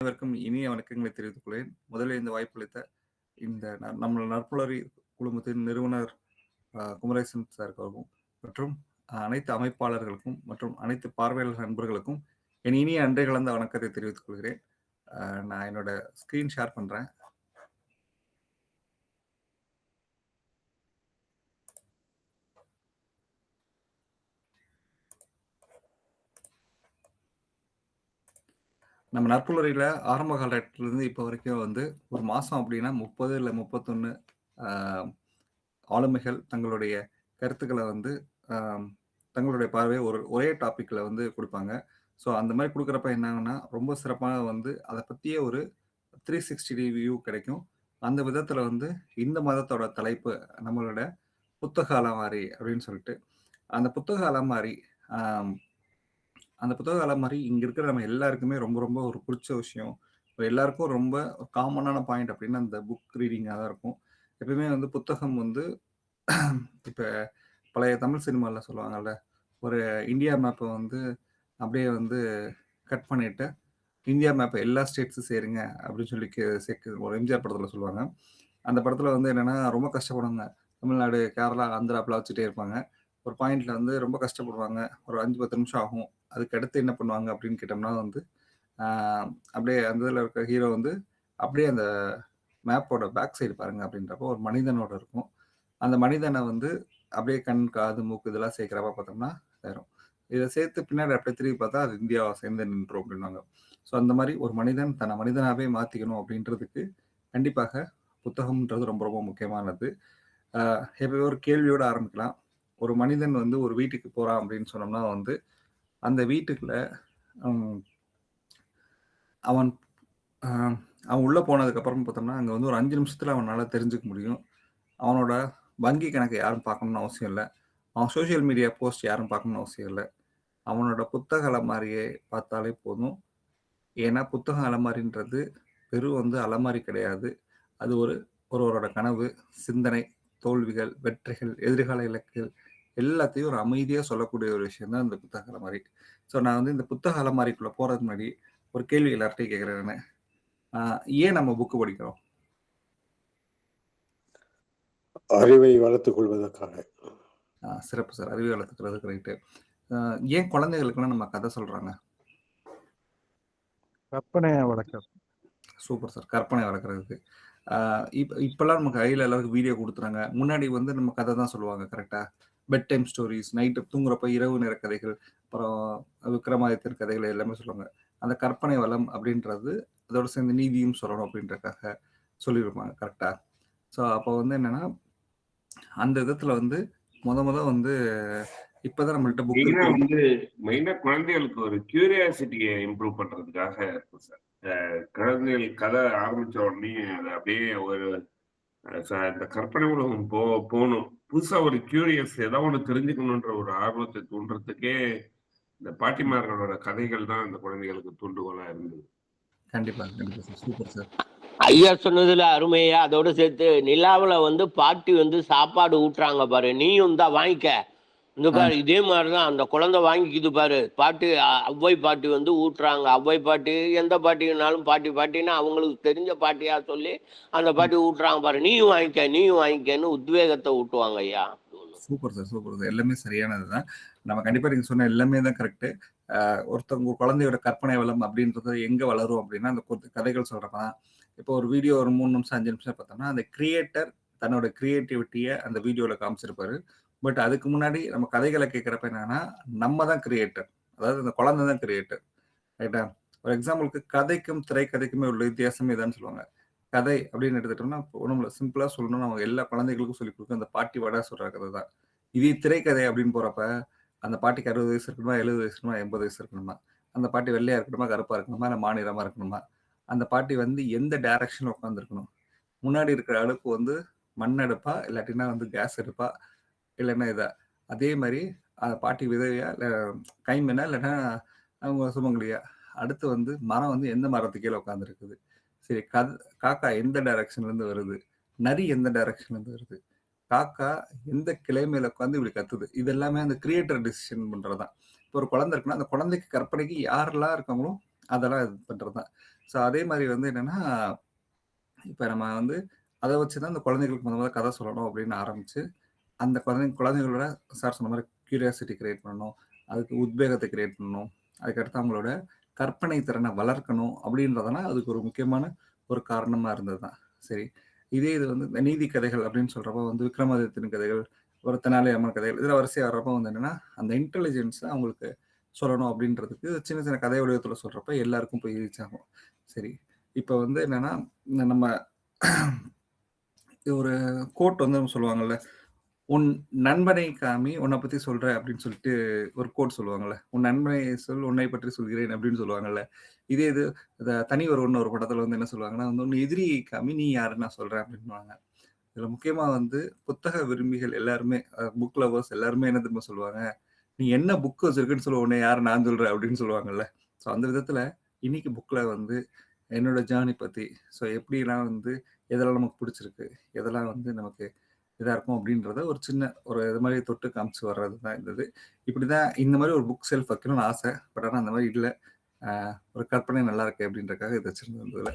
அனைவருக்கும் இனிய வணக்கங்களை தெரிவித்துக் கொள்கிறேன். முதலில் இந்த வாய்ப்பளித்த இந்த நம்ம நற்புலரி குழுமத்தின் நிறுவனர் குமரேசன் சாருக்கும் மற்றும் அனைத்து அமைப்பாளர்களுக்கும் மற்றும் அனைத்து பார்வையாளர் நண்பர்களுக்கும் என் இனிய அன்றை கலந்த வணக்கத்தை தெரிவித்துக் கொள்கிறேன். நான் என்னோட ஸ்கிரீன் ஷேர் பண்றேன். நம்ம நற்புலரியில் ஆரம்ப காலகட்டத்திலேருந்து இப்போ வரைக்கும் வந்து ஒரு மாதம் அப்படின்னா 30 இல்லை 31 ஆளுமைகள் தங்களுடைய கருத்துக்களை வந்து தங்களுடைய பார்வையை ஒரே டாப்பிக்கில் வந்து கொடுப்பாங்க. ஸோ அந்த மாதிரி கொடுக்குறப்ப என்னாங்கன்னா ரொம்ப சிறப்பாக வந்து அதை பற்றிய ஒரு 360 வியூ கிடைக்கும். அந்த விதத்தில் வந்து இந்த மதத்தோட தலைப்பு நம்மளோட புத்தக அலமாரி அப்படின்னு சொல்லிட்டு அந்த புத்தக அலமாரி இங்கே இருக்கிற நம்ம எல்லாருக்குமே ரொம்ப ரொம்ப ஒரு பிடிச்ச விஷயம். எல்லாருக்கும் ரொம்ப காமனான பாயிண்ட் அப்படின்னா அந்த புக் ரீடிங்காக தான் இருக்கும். எப்பயுமே வந்து புத்தகம் வந்து இப்போ பழைய தமிழ் சினிமாவில் சொல்லுவாங்கல்ல, ஒரு இந்தியா மேப்பை வந்து அப்படியே வந்து கட் பண்ணிட்டு இந்தியா மேப்பை எல்லா ஸ்டேட்ஸும் சேருங்க அப்படின்னு சொல்லி ஒரு எம்ஜிஆர் படத்தில் சொல்லுவாங்க. அந்த படத்தில் வந்து என்னென்னா ரொம்ப கஷ்டப்படுவாங்க. தமிழ்நாடு, கேரளா, ஆந்திராப்பில் வச்சுட்டே இருப்பாங்க. ஒரு பாயிண்ட்ல வந்து ரொம்ப கஷ்டப்படுவாங்க. ஒரு 5-10 நிமிஷம் ஆகும். அதுக்கு அடுத்து என்ன பண்ணுவாங்க அப்படின்னு கேட்டோம்னா வந்து அப்படியே அந்த இதில் இருக்க ஹீரோ வந்து அப்படியே அந்த மேப்போட பேக் சைடு பாருங்க அப்படின்றப்போ ஒரு மனிதனோட இருக்கும். அந்த மனிதனை வந்து அப்படியே கண், காது, மூக்கு இதெல்லாம் சேர்க்கிறப்ப பார்த்தோம்னா வேறும். இதை சேர்த்து பின்னாடி அப்படியே திரும்பி பார்த்தா அது இந்தியாவை சேர்ந்து நின்றோம் அப்படின்னாங்க. ஸோ அந்த மாதிரி ஒரு மனிதன் தன்னை மனிதனாகவே மாற்றிக்கணும் அப்படின்றதுக்கு கண்டிப்பாக புத்தகம்ன்றது ரொம்ப ரொம்ப முக்கியமானது. எப்போ ஒரு கேள்வியோடு ஆரம்பிக்கலாம். ஒரு மனிதன் வந்து ஒரு வீட்டுக்கு போகிறான் அப்படின்னு சொன்னோம்னா வந்து அந்த வீட்டுக்குள்ள அவன் உள்ளே போனதுக்கப்புறம் பார்த்தோம்னா அங்கே வந்து ஒரு 5 நிமிஷத்தில் அவனால் தெரிஞ்சுக்க முடியும். அவனோட வங்கி கணக்கு யாரும் பார்க்கணும்னு அவசியம் இல்லை. அவன் சோஷியல் மீடியா போஸ்ட் யாரும் பார்க்கணும்னு அவசியம் இல்லை. அவனோட புத்தக அலமாரியை பார்த்தாலே போதும். ஏன்னா புத்தக அலமாரின்றது வெறும் வந்து அலமாரி கிடையாது. அது ஒருவரோட கனவு, சிந்தனை, தோல்விகள், வெற்றிகள், எதிர்கால இலக்குகள் எல்லாத்தையும் ஒரு அமைதியாக சொல்லக்கூடிய ஒரு விஷயம் தான் இந்த புத்தக அலமாரி. ஸோ நான் வந்து இந்த புத்தக அலமாரிக்குள்ளே போகிறதுக்கு முன்னாடி ஒரு கேள்வி எல்லார்ட்டையும் கேட்குறேன். ஏன் நம்ம புக்கு படிக்கிறோம்? அறிவை வளர்த்துக் கொள்வதற்காக. சிறப்பு சார். அறிவை வளர்த்துக்கிறதுக்கு ரைட்டு. ஏன் குழந்தைகளுக்குலாம் நம்ம கதை சொல்றாங்க? கற்பனையை வளர்க்க. Super sir. கற்பனை வளர்க்குறதுக்கு. இப்பெல்லாம் நமக்கு கையில் எல்லாருக்கும் வீடியோ கொடுத்துறாங்க. முன்னாடி வந்து நம்ம கதை தான் சொல்லுவாங்க. கரெக்டா? பெட் டைம் ஸ்டோரிஸ், நைட்டு தூங்குறப்ப இரவு நேர கதைகள், அப்புறம் விக்ரமாதித்தன் கதைகள் எல்லாமே சொல்லுவாங்க. அந்த கற்பனை வளம் அப்படின்றது அதோட சேர்ந்து நீதியும் சொல்லணும் அப்படின்றக்காக சொல்லியிருப்பாங்க. கரெக்டா? ஸோ அப்போ வந்து என்னன்னா அந்த விதத்துல வந்து முத வந்து இப்பதான் நம்மள்ட்ட புக் வந்து மெயினா குழந்தைகளுக்கு ஒரு கியூரியாசிட்டியை இம்ப்ரூவ் பண்றதுக்காக இருக்கும் சார். குழந்தைகள் கதை ஆரம்பிச்ச உடனே அது அப்படியே ஒரு இந்த கற்பனை உலகம் போகணும், புதுசா ஒரு கியூரியஸ் ஏதாவது ஒண்ணு தெரிஞ்சுக்கணுன்ற ஒரு ஆர்வத்தை தூண்டுறதுக்கே இந்த பாட்டிமார்களோட கதைகள் தான் இந்த குழந்தைகளுக்கு தூண்டுகோலா இருந்தது. கண்டிப்பா கண்டிப்பா சார். Super sir. ஐயா சொன்னதுல அருமையா. அதோட சேர்த்து நிலாவுல வந்து பாட்டி வந்து சாப்பாடு ஊட்டுறாங்க பாரு, நீயும் தான் வாங்கிக்க இந்த பாரு. இதே மாதிரிதான் அந்த குழந்தை வாங்கிக்குது பாரு. பாட்டு அவ்வை பாட்டி வந்து ஊட்டுறாங்க. அவ்வை பாட்டி எந்த பாட்டினாலும் பாட்டி பாட்டின்னா அவங்களுக்கு தெரிஞ்ச பாட்டியா சொல்லி அந்த பாட்டி ஊட்டுறாங்க பாரு, நீயும் வாங்கிக்கன்னு உத்வேகத்தை ஊட்டுவாங்க ஐயா. Super sir. Super sir. எல்லாமே சரியானதுதான். நம்ம கண்டிப்பா நீங்க சொன்ன எல்லாமே தான் கரெக்ட். ஒருத்தவங்க குழந்தையோட கற்பனை வளம் அப்படின்றது எங்க வளரும் அப்படின்னா அந்த கதைகள் சொல்றப்பதான். இப்போ ஒரு வீடியோ ஒரு 3 நிமிஷம் 5 நிமிஷம் பார்த்தோம்னா அந்த கிரியேட்டர் தன்னோட கிரியேட்டிவிட்டியை அந்த வீடியோல காமிச்சிருப்பாரு. பட் அதுக்கு முன்னாடி நம்ம கதைகளை கேட்குறப்ப என்னன்னா நம்ம தான் கிரியேட்டர், அதாவது அந்த குழந்தை தான் கிரியேட்டர். ரைட்டா? ஒரு எக்ஸாம்பிளுக்கு கதைக்கும் திரைக்கதைக்குமே உள்ள வித்தியாசமே இதான்னு சொல்லுவாங்க. கதை அப்படின்னு எடுத்துட்டோம்னா ஒன்றும் சிம்பிளா சொல்லணும், நம்ம எல்லா குழந்தைகளுக்கும் சொல்லி கொடுக்கும் அந்த பாட்டி வடை சொல்ற கதை தான். இது திரைக்கதை அப்படின்னு போறப்ப அந்த பாட்டிக்கு 60 வயசு இருக்கணுமா, 70 வயசு இருக்கணுமா, 80 வயசு இருக்கணுமா, அந்த பாட்டி வெள்ளையா இருக்கணுமா, கருப்பா இருக்கணுமா, இல்லை மாநிறமா இருக்கணுமா, அந்த பாட்டி வந்து எந்த டைரக்ஷன்ல உட்காந்துருக்கணும், முன்னாடி இருக்கிற அடுப்பு வந்து மண் அடுப்பா இல்லாட்டினா வந்து கேஸ் அடுப்பா இல்லைன்னா இதா, அதே மாதிரி அந்த பாட்டி விதவையா இல்லை கைமனா இல்லைன்னா அவங்க சுமங்கலியா, அடுத்து வந்து மரம் வந்து எந்த மரத்துக்கு கீழே உட்காந்துருக்குது, சரி காக்கா எந்த டைரக்ஷன்ல இருந்து வருது, நரி எந்த டைரக்ஷன்ல இருந்து வருது, காக்கா எந்த கிளை மேல உட்காந்து இப்படி கத்துது, இது எல்லாமே அந்த கிரியேட்டர் டிசிஷன் பண்றதுதான். இப்போ ஒரு குழந்தை இருக்குன்னா அந்த குழந்தைக்கு கற்பனைக்கு யாரெல்லாம் இருக்காங்களோ அதெல்லாம் இது பண்றதுதான். ஸோ அதே மாதிரி வந்து என்னன்னா, இப்ப நம்ம வந்து அத வச்சு தான் அந்த குழந்தைகளுக்கு முதல்ல கதை சொல்லணும் அப்படின்னு ஆரம்பிச்சு, அந்த குழந்தைகளோட சார் சொன்ன மாரி கியூரியாசிட்டி கிரியேட் பண்ணணும். அதுக்கு உத்வேகத்த கிரியேட் பண்ணணும். அதுக்கடுத்து அவங்களோட கற்பனை திறன வளர்க்கணும் அப்படின்றதெல்லாம் அதுக்கு ஒரு முக்கியமான ஒரு காரணமா இருந்தது தான். சரி. இதே இது வந்து இந்த நீதி கதைகள் அப்படின்னு சொல்றப்போ வந்து விக்ரமாதித்யன் கதைகள், ஒரு தெனாலிராமன் கதைகள் இதுல வரிசையா வர்றப்போ வந்து என்னன்னா, அந்த இன்டெலிஜென்ஸ அவங்களுக்கு சொல்லணும் அப்படின்றதுக்கு சின்ன சின்ன கதை வடிவத்துல சொல்றப்ப எல்லாருக்கும் போய் ரீச் ஆகும். சரி. இப்ப வந்து என்னன்னா, நம்ம ஒரு கோட் வந்து சொல்லுவாங்கல்ல, "உன் நண்பனை காமி, உன்னை பத்தி சொல்றேன்" அப்படின்னு சொல்லிட்டு ஒரு கோட் சொல்லுவாங்கல்ல. "உன் நண்பனை சொல், உன்னை பற்றி சொல்கிறேன்" அப்படின்னு சொல்லுவாங்கல்ல. இதே இது தனி ஒருவன் ஒரு படத்துல வந்து என்ன சொல்லுவாங்கன்னா, வந்து "உன் எதிரியை காமி, நீ யாருன்னு நான் சொல்றேன்" அப்படின்னுவாங்க. இதுல முக்கியமா வந்து புத்தக விரும்பிகள் எல்லாருமே, புக் லவர்ஸ் எல்லாருமே என்ன தெரியுமா சொல்லுவாங்க? "நீ என்ன புக் வச்சிருக்குன்னு சொல்லு, உன்னை யாரு நான் சொல்றேன்" அப்படின்னு சொல்லுவாங்கல்ல. ஸோ அந்த விதத்துல இன்னைக்கு புக்ல வந்து என்னோட ஜர்னி பத்தி, ஸோ எப்படிலாம் வந்து எதெல்லாம் நமக்கு பிடிச்சிருக்கு, எதெல்லாம் வந்து நமக்கு இதா இருக்கும் அப்படின்றத ஒரு சின்ன ஒரு இது மாதிரி தொட்டு காமிச்சு வர்றது தான் இருந்தது. இப்படிதான் இந்த மாதிரி ஒரு புக் செல்ஃப் வைக்கணும்னு ஆசை. பட் ஆனா அந்த மாதிரி இல்ல. ஒரு கற்பனை நல்லா இருக்கு அப்படின்றதுக்காக இதை வச்சிருந்ததுல.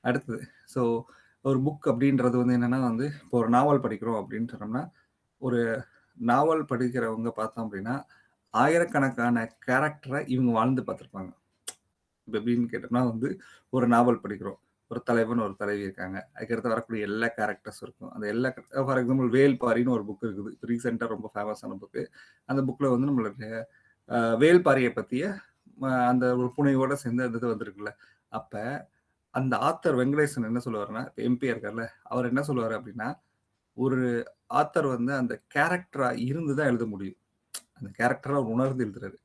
அடுத்தது, ஸோ ஒரு புக் அப்படின்றது வந்து என்னன்னா வந்து, இப்போ ஒரு நாவல் படிக்கிறோம் அப்படின்னு சொன்னோம்னா, ஒரு நாவல் படிக்கிறவங்க பார்த்தோம் அப்படின்னா, ஆயிரக்கணக்கான கேரக்டரை இவங்க வாழ்ந்து பார்த்துருப்பாங்க. இப்ப எப்படின்னு கேட்டோம்னா வந்து, ஒரு நாவல் படிக்கிறோம். ஒரு தலைவன், ஒரு தலைவி இருக்காங்க. அதுக்கடுத்து வரக்கூடிய எல்லா கேரக்டர்ஸும் இருக்கும். அந்த எல்லா ஃபார் எக்ஸாம்பிள் வேல்பாரின்னு ஒரு புக் இருக்குது. இப்ப ரீசென்ட்டா ரொம்ப ஃபேமஸான புக்கு. அந்த புக்ல வந்து நம்மளுடைய வேல்பாரிய பத்திய அந்த ஒரு புனைவோட சேர்ந்து அந்த இது வந்திருக்குல்ல. அப்ப அந்த ஆத்தர் வெங்கடேசன் என்ன சொல்லுவாருன்னா, இப்ப எம்பியா இருக்கார்ல, அவர் என்ன சொல்லுவாரு அப்படின்னா, ஒரு ஆத்தர் வந்து அந்த கேரக்டரா இருந்து தான் எழுத முடியும். அந்த கேரக்டரா அவர் உணர்ந்து எழுதுறாரு.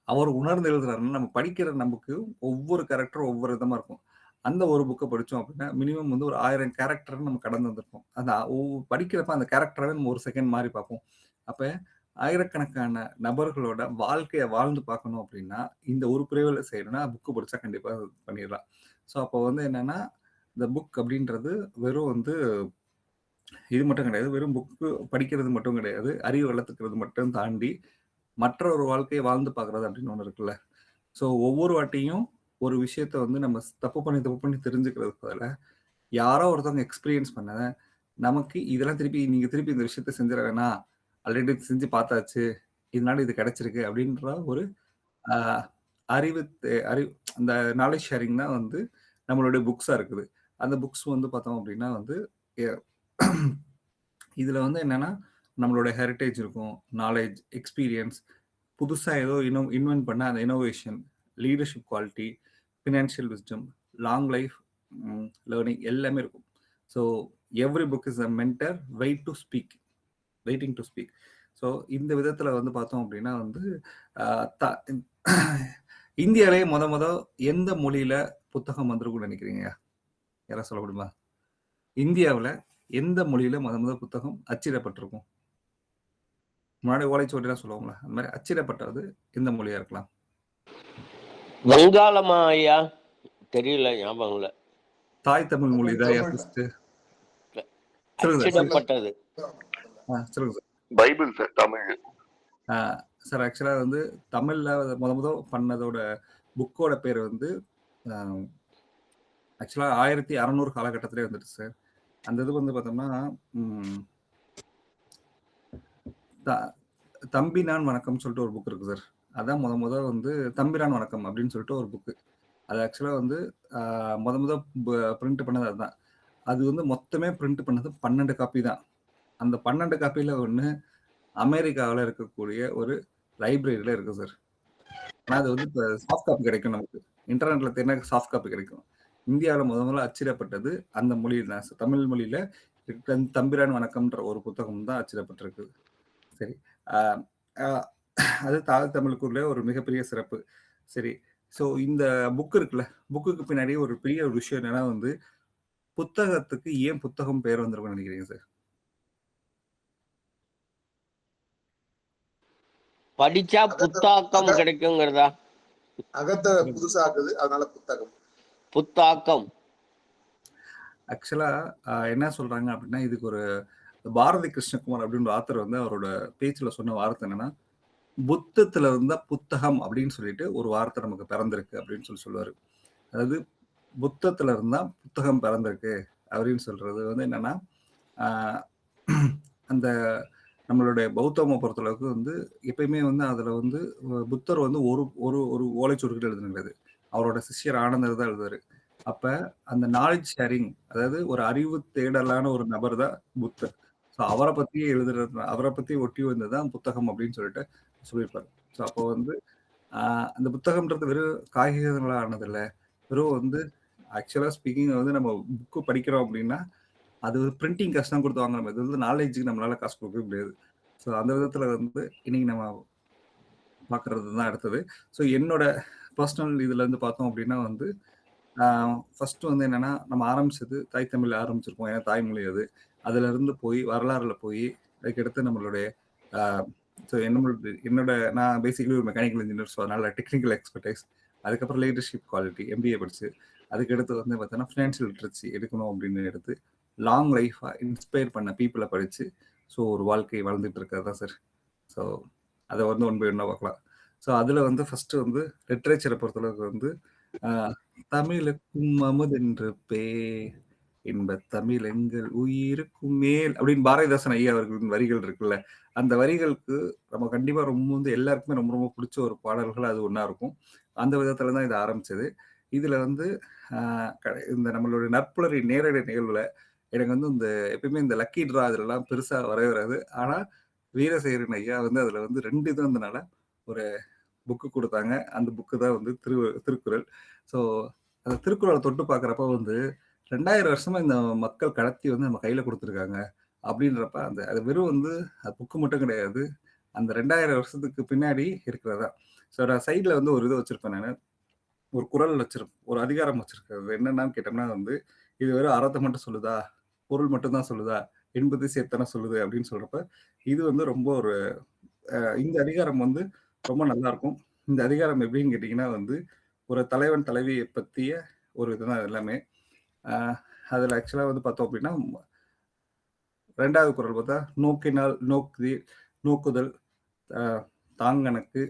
அவர் உணர்ந்து எழுதுறாருன்னா, நம்ம படிக்கிற நமக்கு ஒவ்வொரு கேரக்டரும் ஒவ்வொரு விதமா இருக்கும். அந்த ஒரு புக்க படிச்சோம் அப்படின்னா, மினிமம் வந்து ஒரு 1000 கேரக்டர் நம்ம கடந்து வந்திருப்போம். அந்த படிக்கிறப்ப அந்த கேரக்டராவே நம்ம ஒரு செகண்ட் மாறி பார்ப்போம். அப்ப ஆயிரக்கணக்கான நபர்களோட வாழ்க்கைய வாழ்ந்து பார்க்கணும் அப்படின்னா, இந்த ஒரு பிரிவுல செய்யணும்னா புக் படிச்சா கண்டிப்பா பண்ணிடலாம். ஸோ அப்போ வந்து என்னன்னா, இந்த புக் அப்படின்றது வெறும் வந்து இது மட்டும் கிடையாது. வெறும் புக்கு படிக்கிறது மட்டும் கிடையாது. அறிவு வளர்த்துக்கிறது மட்டும் தாண்டி, மற்ற ஒரு வாழ்க்கைய வாழ்ந்து பார்க்குறது அப்படின்னு ஒண்ணு இருக்குல்ல. ஸோ ஒவ்வொரு வாட்டியும் ஒரு விஷயத்த வந்து நம்ம தப்பு பண்ணி தெரிஞ்சுக்கிறதுக்கு பதிலா, யாரோ ஒருத்தவங்க எக்ஸ்பீரியன்ஸ் பண்ணத, நமக்கு இதெல்லாம் நீங்க திருப்பி இந்த விஷயத்த செஞ்சிட வேணாம். ஆல்ரெடி செஞ்சு பார்த்தாச்சு. இதனால இது கிடைச்சிருக்கு அப்படின்ற ஒரு அ அறிவு அந்த நாலேட்ஜ் ஷேரிங் தான் வந்து நம்மளுடைய புக்ஸா இருக்குது. அந்த புக்ஸ் வந்து பார்த்தோம் அப்படின்னா வந்து, எ இதுல வந்து என்னன்னா, நம்மளோட ஹெரிடேஜ் இருக்கும். நாலேட்ஜ், எக்ஸ்பீரியன்ஸ், புதுசா ஏதோ இன்வென்ட் பண்ண அந்த innovation, leadership quality, financial wisdom, long life learning எல்லாமே இருக்கும். So every book is a mentor waiting to speak. So இந்த விதத்துல வந்து பார்த்தோம் அப்படின்னா வந்து, இந்தியாவிலேயே முத எந்த மொழியில புத்தகம் வந்திருக்கும்னு நினைக்கிறீங்க? யாராவது சொல்ல முடியுமா? இந்தியாவுல எந்த மொழியில முத புத்தகம் அச்சிடப்பட்டிருக்கும்? முன்னாடி ஓலைச்சுவடிலாம் சொல்லுவாங்களா? அந்த மாதிரி அச்சிடப்பட்டது எந்த மொழியா இருக்கலாம்? வங்காளமா ஐயா? தெரியல, ஞாபகம் இல்ல. தாய் தமிழ் மொழி தான் ஃபர்ஸ்ட். சொல்லுங்க சார். அச்சிடப்பட்டது சொல்லுங்க sir. Bible sir Tamil. Sir ஆக்சுவலா வந்து தமிழ்ல முத பண்ணதோட புக்கோட பேர் வந்து ஆக்சுவலா 1600 காலகட்டத்திலே வந்துட்டு சார். அந்த இது வந்து பார்த்தோம்னா, தம்பிரான் வணக்கம் சொல்லிட்டு ஒரு புக் இருக்கு சார். அதான் முத வந்து தம்பிரான் வணக்கம் அப்படின்னு சொல்லிட்டு ஒரு புக்கு. அது ஆக்சுவலா வந்து முத பிரிண்ட் பண்ணது அதுதான். அது வந்து மொத்தமே பிரிண்ட் பண்ணது 12 காப்பி தான். அந்த 12 காப்பியில ஒண்ணு அமெரிக்காவில் இருக்கக்கூடிய ஒரு லைப்ரரியில இருக்கு சார். ஆனா அது வந்து இப்போ சாஃப்ட் காப்பி கிடைக்கும் நமக்கு. இன்டர்நெட்ல தேடினா சாஃப்ட் காப்பி கிடைக்கும். இந்தியாவில் முதல்ல அச்சிடப்பட்டது அந்த மொழியில் தான் சார். தமிழ் மொழியில தம்பிரான் வணக்கம்ன்ற ஒரு புத்தகம் தான் அச்சிடப்பட்டிருக்கு. சரி. அது தமிழுக்குள்ளே ஒரு மிகப்பெரிய சிறப்பு. சரி. ஸோ இந்த புக் இருக்குல்ல, புக்குக்கு பின்னாடி ஒரு பெரிய ஒரு விஷயம் என்னன்னா வந்து, புத்தகத்துக்கு ஏன் புத்தகம் பேர் வந்திருக்கும்னு நினைக்கிறீங்க சார்? படிச்சா புத்தாக்கம் கிடைக்குங்கிறதா? அகத்தை புதுசாக்குது, அதனால புத்தாக்கம். ஆக்சுவலா என்ன சொல்றாங்க அப்படின்னா, இதுக்கு ஒரு பாரதி கிருஷ்ணகுமார் அப்படின்னு ஒரு ஆத்தர் வந்து அவரோட பேச்சுல சொன்ன வார்த்தை என்னன்னா, புத்தத்துல இருந்தா புத்தகம் அப்படின்னு சொல்லிட்டு ஒரு வார்த்தை நமக்கு பிறந்திருக்கு அப்படின்னு சொல்லுவாரு. அதாவது புத்தத்துல இருந்தா புத்தகம் பிறந்திருக்கு அப்படின்னு சொல்றது வந்து என்னன்னா, ஆஹ் அந்த நம்மளுடைய பௌத்தம பொறுத்தளவுக்கு வந்து எப்பயுமே வந்து அதுல வந்து புத்தர் வந்து ஒரு ஒரு ஒரு ஓலைச்சுவடிகள் எழுதுனது, அவரோட சிஷ்யர் ஆனந்தர் தான் எழுதுவாரு. அப்ப அந்த நாலேஜ் ஷேரிங், அதாவது ஒரு அறிவு தேடலான ஒரு நபர் தான் புத்தர். ஸோ அவரை பத்தியே எழுதுறது, அவரை பத்தி ஒட்டி வந்ததுதான் புத்தகம் அப்படின்னு சொல்லிட்டு சொல்லியிருப்பாரு. ஸோ அப்போ வந்து அந்த புத்தகம்ன்றது வெறும் காகிதங்களா ஆனது இல்லை. வெறும் வந்து ஆக்சுவலா ஸ்பீக்கிங் வந்து நம்ம புக்கு படிக்கிறோம் அப்படின்னா அது ஒரு பிரிண்டிங் காசு தான் கொடுத்து வாங்குற இது வந்து நாலேஜுக்கு நம்மளால காசு கொடுக்கவே முடியாது. ஸோ அந்த விதத்துல வந்து இன்னைக்கு நம்ம பார்க்கறது தான் அடுத்தது. ஸோ என்னோட பர்சனல் இதுல இருந்து பார்த்தோம் அப்படின்னா வந்து ஃபர்ஸ்ட் வந்து என்னன்னா, நம்ம ஆரம்பிச்சது தாய் தமிழ்ல ஆரம்பிச்சிருப்போம். ஏன்னா தாய்மொழி அது. அதுல இருந்து போய் வரலாறுல போய் அதுக்கடுத்து நம்மளுடைய ஸோ என்னோட நான் பேசிக்கலி ஒரு மெக்கானிக்கல் இன்ஜினியர். ஸோ அதனால டெக்னிக்கல் எக்ஸ்பர்டைஸ். அதுக்கப்புறம் லீடர்ஷிப் குவாலிட்டி எம்பிஏ படிச்சு அதுக்கடுத்து வந்து பார்த்தீங்கன்னா ஃபினான்ஷியல் லிட்ரஸி எடுக்கணும் அப்படின்னு எடுத்து லாங் லைஃபா இன்ஸ்பயர் பண்ண பீப்புளை படிச்சு ஸோ ஒரு வாழ்க்கை வாழ்ந்துட்டு இருக்கிறது தான் சார். ஸோ அதை வந்து ஒன் பை ஒன்னா பார்க்கலாம். ஸோ அதுல வந்து ஃபர்ஸ்ட் வந்து லிட்ரேச்சரை பொறுத்தளவுக்கு வந்து தமிழுக்கும் அமுதென்று பேர் இன்ப தமிழ் எங்கள் உயிருக்கும் மேல் அப்படின்னு பாரதிதாசன் ஐயா அவர்களின் வரிகள் இருக்குல்ல, அந்த வரிகளுக்கு நம்ம கண்டிப்பா ரொம்ப வந்து எல்லாருக்குமே ரொம்ப ரொம்ப பிடிச்ச ஒரு பாடல்கள் அது ஒண்ணா இருக்கும். அந்த விதத்துல தான் இது ஆரம்பிச்சது. இதுல வந்து இந்த நம்மளுடைய நற்புலரி நேரடி நிகழ்வுல எனக்கு வந்து இந்த எப்பயுமே இந்த லக்கி ட்ரா அதெல்லாம் பெருசா வரவே வராது. ஆனா வீரசேகரன் ஐயா வந்து அதுல வந்து 2 இது வந்தனால ஒரு புக்கு கொடுத்தாங்க. அந்த புக்கு தான் வந்து திருக்குறள். ஸோ அந்த திருக்குறளை தொட்டு பார்க்குறப்ப வந்து 2000 வருஷமா இந்த மக்கள் கடத்தி வந்து நம்ம கையில கொடுத்துருக்காங்க அப்படின்றப்ப அந்த அது வெறும் வந்து புக்கு மட்டும் கிடையாது, அந்த 2000 வருஷத்துக்கு பின்னாடி இருக்கிறதா. ஸோ நான் சைட்ல வந்து ஒரு இது வச்சிருப்பேன் நான், ஒரு குறள் வச்சிருப்பேன், ஒரு அதிகாரம் வச்சிருக்கிறது என்னன்னு கேட்டோம்னா வந்து இது வெறும் அறத்தை மட்டும் சொல்லுதா, பொருள் மட்டும் தான் சொல்லுதா, என்பது சேர்த்தன சொல்லுது அப்படின்னு சொல்றப்ப இது வந்து ரொம்ப ஒரு இந்த அதிகாரம் வந்து ரொம்ப நல்லா இருக்கும். இந்த அதிகாரம் எப்படின்னு கேட்டீங்கன்னா வந்து ஒரு தலைவன் தலைவியை பத்திய ஒரு இதுதான் எல்லாமே. அதுல ஆக்சுவலா வந்து பார்த்தோம் அப்படின்னா 2வது குறள் பார்த்தா நோக்கினால் நோக்குதல் தாங்கனக்கு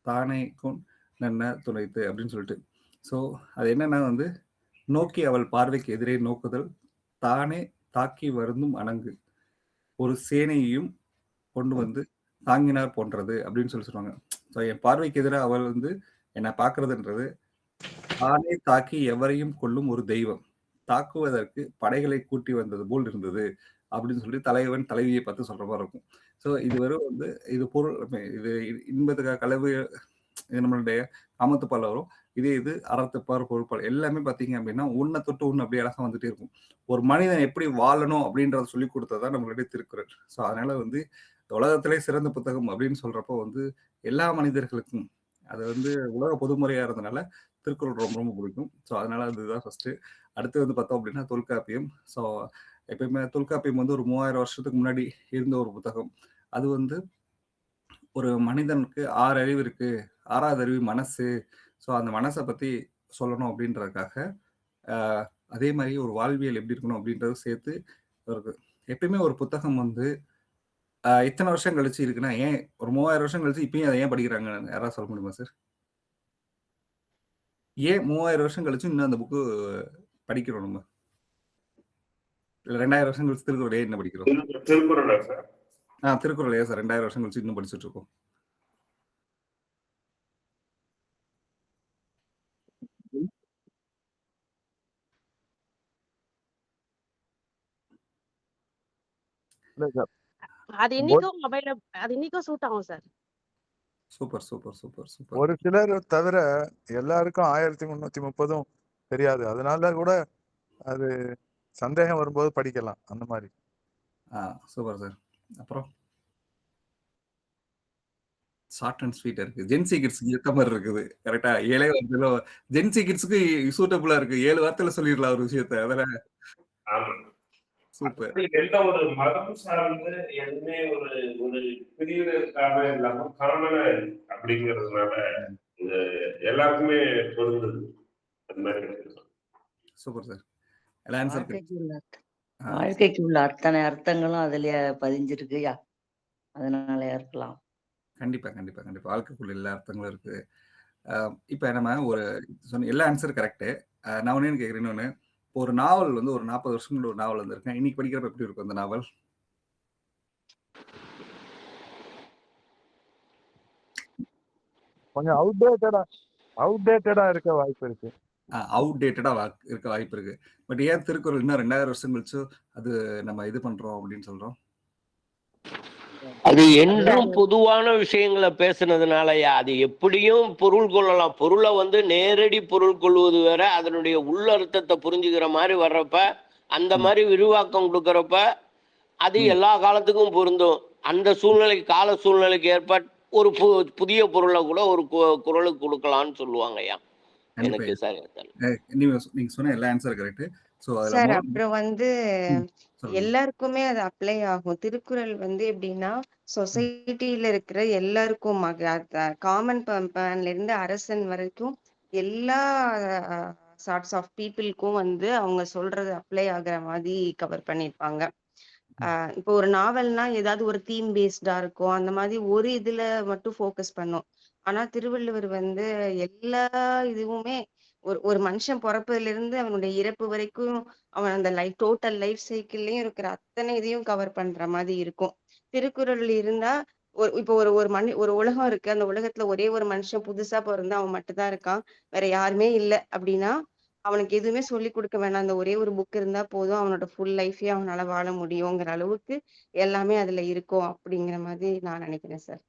தானே கொன் நன்ன துணைத்து அப்படின்னு சொல்லிட்டு. ஸோ அது என்னன்னா வந்து நோக்கி அவள் பார்வைக்கு எதிரே நோக்குதல் தானே தாக்கி வருந்தும் அணங்கு ஒரு சேனையையும் கொண்டு வந்து தாங்கினார் போன்றது அப்படின்னு சொல்லுவாங்க. ஸோ என் பார்வைக்கு எதிராக அவள் வந்து என்னை பார்க்கறதுன்றது தானே தாக்கி எவரையும் கொல்லும் ஒரு தெய்வம், தாக்குவதற்கு படைகளை கூட்டி வந்தது போல் இருந்தது அப்படின்னு சொல்லி தலைவன் தலைவியை பார்த்து சொல்ற மாதிரி இருக்கும். ஸோ இது வெறும் வந்து இது பொருள், இது இன்பத்துக்காக களவு, இது நம்மளுடைய காமத்துப்பால் வரும். இதே இது அறத்துப்பார் பொருட்பால் எல்லாமே பார்த்தீங்க அப்படின்னா உன்னை தொட்டு உன்னை அப்படியே அழகா வந்துட்டே இருக்கும். ஒரு மனிதன் எப்படி வாழணும் அப்படின்றத சொல்லி கொடுத்ததான் நம்மளுடைய திருக்குறள். ஸோ அதனால வந்து உலகத்திலே சிறந்த புத்தகம் அப்படின்னு சொல்றப்போ வந்து எல்லா மனிதர்களுக்கும் அது வந்து உலக பொதுமுறையா இருந்தனால திருக்குறள் ரொம்ப ரொம்ப பிடிக்கும். ஸோ அதனால அதுதான் ஃபர்ஸ்ட். அடுத்து வந்து பார்த்தோம் அப்படின்னா தொல்காப்பியம். ஸோ எப்பயுமே தொல்காப்பியம் வந்து ஒரு 3000 வருஷத்துக்கு முன்னாடி இருந்த ஒரு புத்தகம். அது வந்து ஒரு மனிதனுக்கு 6 அறிவு இருக்கு, 6வது அறிவு மனசு. ஸோ அந்த மனசை பத்தி சொல்லணும் அப்படின்றதுக்காக அதே மாதிரி ஒரு வாழ்வியல் எப்படி இருக்கணும் அப்படின்றத சேர்த்து இருக்கு. எப்பயுமே ஒரு புத்தகம் வந்து இத்தனை வருஷம் கழிச்சு இருக்குன்னா ஏன் ஒரு 3000 வருஷம் கழிச்சு இப்பயும் அதை ஏன் படிக்கிறாங்க யாராவது சொல்ல முடியுமா சார்? ஏன் 3000 வருஷம் கழிச்சு இன்னும் அந்த புக்கு படிக்கிறோம் நம்ம? இல்ல 2000 வருஷம் கழிச்சு திருக்குறள் என்ன படிக்கிறோம்? திருக்குறள் சார். திருக்குறள் சார் 2000 வருஷம் கழிச்சு இன்னும் படிச்சுட்டு இருக்கோம். அது இன்னைக்கும் மொபைல்ல அது இன்னைக்கும் சூட் ஆகும் sir. Super super super super. ஒரு சிலர் தவிர எல்லாருக்கும் 1330 தெரியாது. அதனால கூட அது சந்தேகம் வரும்போது படிக்கலாம் அந்த மாதிரி. Super sir. அப்புறம் ஷார்ட் அண்ட் ஸ்வீட்டா இருக்கு. ஜென்சி கிட்ஸ்க்கு ஏத்த மாதிரி இருக்குது. கரெக்டா? 7 வார்த்தையில ஜென்சி கிட்ஸ்க்கு சூட்டபிளா இருக்கு. 7 வார்த்தையில சொல்லிடலாம் ஒரு விஷயத்த. அதெல்லாம் சூப்பர். எந்த ஒரு மதம் சார்ந்து எதுவுமே ஒரு ஒரு பிரிவினருக்காக இல்லாம காமனா அப்படிங்கிறதுனால இது எல்லாருக்குமே பொருந்தது. அந்த மாதிரி சூப்பர் சார். வாழ்க்கைக்கு உள்ள அத்தனை அர்த்தங்களும் அதுலயே பதிஞ்சிருக்குயா, அதனால இருக்கலாம். கண்டிப்பா கண்டிப்பா கண்டிப்பா வாழ்க்கைக்குள்ள எல்லா அர்த்தங்களும் இருக்கு. இப்ப நம்ம ஒரு சொன்ன எல்லா ஆன்சர் கரெக்ட். நான் ஒண்ணு கேட்குறேன் இன்னொன்னு. இப்போ ஒரு நாவல் வந்து ஒரு 40 வருஷம் முன்னாடி ஒரு நாவல் வந்திருக்கும். இன்னைக்கு படிக்கிறப்ப எப்படி இருக்கும் அந்த நாவல்? கொஞ்சம் அவுடேட்டடா இருக்க வாய்ப்பு இருக்கு. அவுட்டேட்டடா இருக்க வாய்ப்பு இருக்கு. பட் ஏன் திருக்குறள் இன்னும் 2000 வருஷம் கழிச்சு அது நம்ம இது பண்றோம் அப்படின்னு சொல்றோம்? அது என்றும் பொதுவான விஷயங்களை பேசுனதுனாலயா, அது எப்படியும் பொருள் கொள்ளலாம். பொருளை வந்து நேரடி பொருள் கொள்வது வேற, அதனுடைய உள்ள அர்த்தத்தை புரிஞ்சுக்கிற மாதிரி வர்றப்ப, அந்த மாதிரி விரிவாக்கம் கொடுக்கறப்ப அது எல்லா காலத்துக்கும் பொருந்தும். அந்த சூழ்நிலைக்கு, கால சூழ்நிலைக்கு ஏற்ப ஒரு புதிய பொருளை கூட ஒரு குறளுக்கு கொடுக்கலாம்னு சொல்லுவாங்கய்யா. எனக்கு சார் நீங்க சொன்ன எல்லா ஆன்சர் கரெக்ட். சோ சார் அதுல அப்புறம் வந்து சொல்லுங்க. எல்லாருக்குமே அது அப்ளை ஆகும். திருக்குறள் வந்து எப்படின்னா சொசைட்டில இருக்கிற எல்லாருக்கும் காமன் மேன்ல இருந்து அரசன் வரைக்கும் எல்லா சார்ட்ஸ் ஆஃப் பீப்புளுக்கும் வந்து அவங்க சொல்றது அப்ளை ஆகுற மாதிரி கவர் பண்ணிருப்பாங்க. இப்போ ஒரு நாவல்னா ஏதாவது ஒரு தீம் பேஸ்டா இருக்கும். அந்த மாதிரி ஒரு இதுல மட்டும் ஃபோக்கஸ் பண்ணும். ஆனா திருவள்ளுவர் வந்து எல்லா இதுவுமே ஒரு ஒரு மனுஷன் பொறப்பதுல இருந்து அவனுடைய இறப்பு வரைக்கும் அவன் அந்த டோட்டல் லைஃப் சைக்கிள்லயும் இருக்கிற அத்தனை இதையும் கவர் பண்ற மாதிரி இருக்கும். திருக்குறள் இருந்தா இப்போ ஒரு உலகம் இருக்கு. அந்த உலகத்துல ஒரே ஒரு மனுஷன் புதுசா பிறந்து அவன் மட்டும்தான் இருக்கான். வேற யாருமே இல்ல அப்படின்னா அவனுக்கு எதுவுமே சொல்லிக் கொடுக்க வேணாம். அந்த ஒரே ஒரு புக் இருந்தா போதும். அவனோட ஃபுல் லைஃபே அவனால வாழ முடியுங்கிற அளவுக்கு எல்லாமே அதுல இருக்கும் அப்படிங்கிற மாதிரி நான் நினைக்கிறேன் சார்.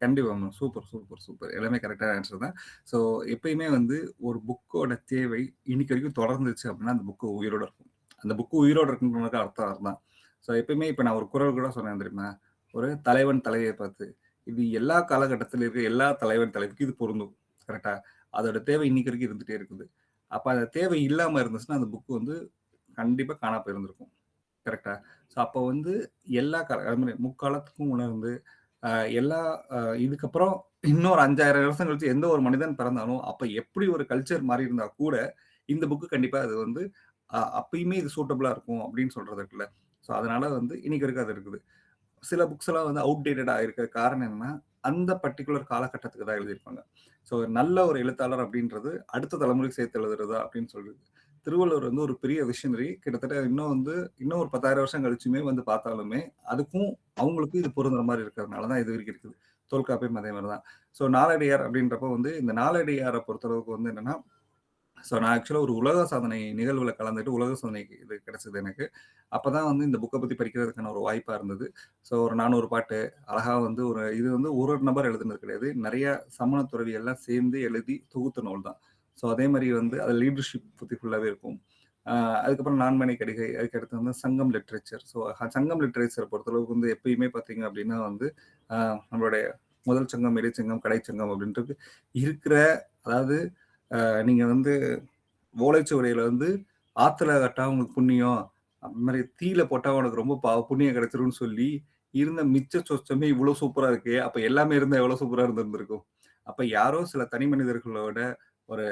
கண்டிப்பா மேம். Super, super, super. எல்லாமே கரெக்டான ஆன்சர் தான். ஸோ எப்பயுமே வந்து ஒரு புக்கோட தேவை இன்னைக்கு வரைக்கும் தொடர்ந்துச்சு அப்படின்னா, அந்த புக்கு உயிரோட இருக்கும். அந்த புக்கு உயிரோட இருக்குன்றதுக்கு அர்த்தம் அதுதான். ஸோ எப்பயுமே இப்ப நான் ஒரு குறள் கூட சொன்னேன் தெரியுமா? ஒரு தலைவன் தலைவியை பார்த்து. இது எல்லா காலகட்டத்திலும் இருக்க எல்லா தலைவன் தலைவிக்கும் இது பொருந்தும். கரெக்ட்டா? அதோட தேவை இன்னைக்கு வரைக்கும் இருந்துட்டே இருக்குது. அப்ப அந்த தேவை இல்லாம இருந்துச்சுன்னா, அந்த புக் வந்து கண்டிப்பா காணாம போயிருந்திருக்கும். கரெக்ட்டா? ஸோ அப்போ வந்து எல்லா அது மாரி முக்காலத்துக்கும் உணர்ந்து எல்லா இதுக்கப்புறம் இன்னொரு 5000 வருஷம் கழிச்சு எந்த ஒரு மனிதன் பிறந்தாலும், அப்ப எப்படி ஒரு கல்ச்சர் மாறி இருந்தா கூட, இந்த புக் கண்டிப்பா அது வந்து அப்பயுமே இது சூட்டபிளா இருக்கும் அப்படின்னு சொல்றது இருக்குல்ல. ஸோ அதனால வந்து இன்னைக்கு வரைக்கும் அது இருக்குது. சில புக்ஸ் எல்லாம் வந்து அவுட்டேட்டடா இருக்க காரணம் என்னன்னா, அந்த பர்ட்டிகுலர் காலகட்டத்துக்கு தான் எழுதியிருப்பாங்க. ஸோ நல்ல ஒரு எழுத்தாளர் அப்படின்றது அடுத்த தலைமுறைக்கு சேர்த்து எழுதுறதா அப்படின்னு சொல்லுது. திருவள்ளுவர் வந்து ஒரு பெரிய விஷனரி. கிட்டத்தட்ட இன்னும் ஒரு 10,000 வருஷம் கழிச்சுமே வந்து பார்த்தாலுமே, அதுக்கும் அவங்களுக்கும் இது பொருந்துற மாரி இருக்கிறதுனால தான் இது வரைக்கும் இருக்குது. தொல்காப்பியம் அதே மாரி தான். ஸோ நாலடியார் அப்படின்றப்போ வந்து இந்த நாலடியார பொறுத்தளவுக்கு வந்து என்னன்னா, ஸோ நான் ஆக்சுவலா ஒரு உலக சாதனை நிகழ்வுல கலந்துட்டு உலக சாதனை இது கிடைச்சது எனக்கு. அப்பதான் வந்து இந்த புக்க பத்தி படிக்கிறதுக்கான ஒரு வாய்ப்பா இருந்தது. ஸோ ஒரு 400 பாட்டு அழகா வந்து இது வந்து ஒரு நபர் எழுதுனது கிடையாது. நெறைய சமண துறவியெல்லாம் சேர்ந்து எழுதி தொகுத்த நூல் தான். ஸோ அதே மாரி வந்து அது லீடர்ஷிப் பத்தி ஃபுல்லாவே இருக்கும். அதுக்கப்புறம் நான்மணி கடிகை, அதுக்கடுத்து வந்து சங்கம் லிட்ரேச்சர். ஸோ சங்கம் லிட்ரேச்சர பொறுத்தளவுக்கு வந்து எப்பயுமே பார்த்தீங்க அப்படின்னா வந்து, அ நம்மளுடைய முதல் சங்கம், இடைச்சங்கம், கடைச்சங்கம் அப்படின்றது இருக்கிற அதாவது நீங்க வந்து ஓலைச்சுவடியில வந்து ஆத்துல கட்டா உனக்கு புண்ணியம். அந்த மாரி தீயில போட்டா உனக்கு ரொம்ப புண்ணியம் கிடைச்சிரும்னு சொல்லி, இருந்த மிச்ச சொச்சமே இவ்ளோ சூப்பரா இருக்கே! அப்ப எல்லாமே இருந்தா எவ்வளோ சூப்பரா இருந்திருந்திருக்கும். அப்ப யாரோ சில தனி மனிதர்களோட ஒரு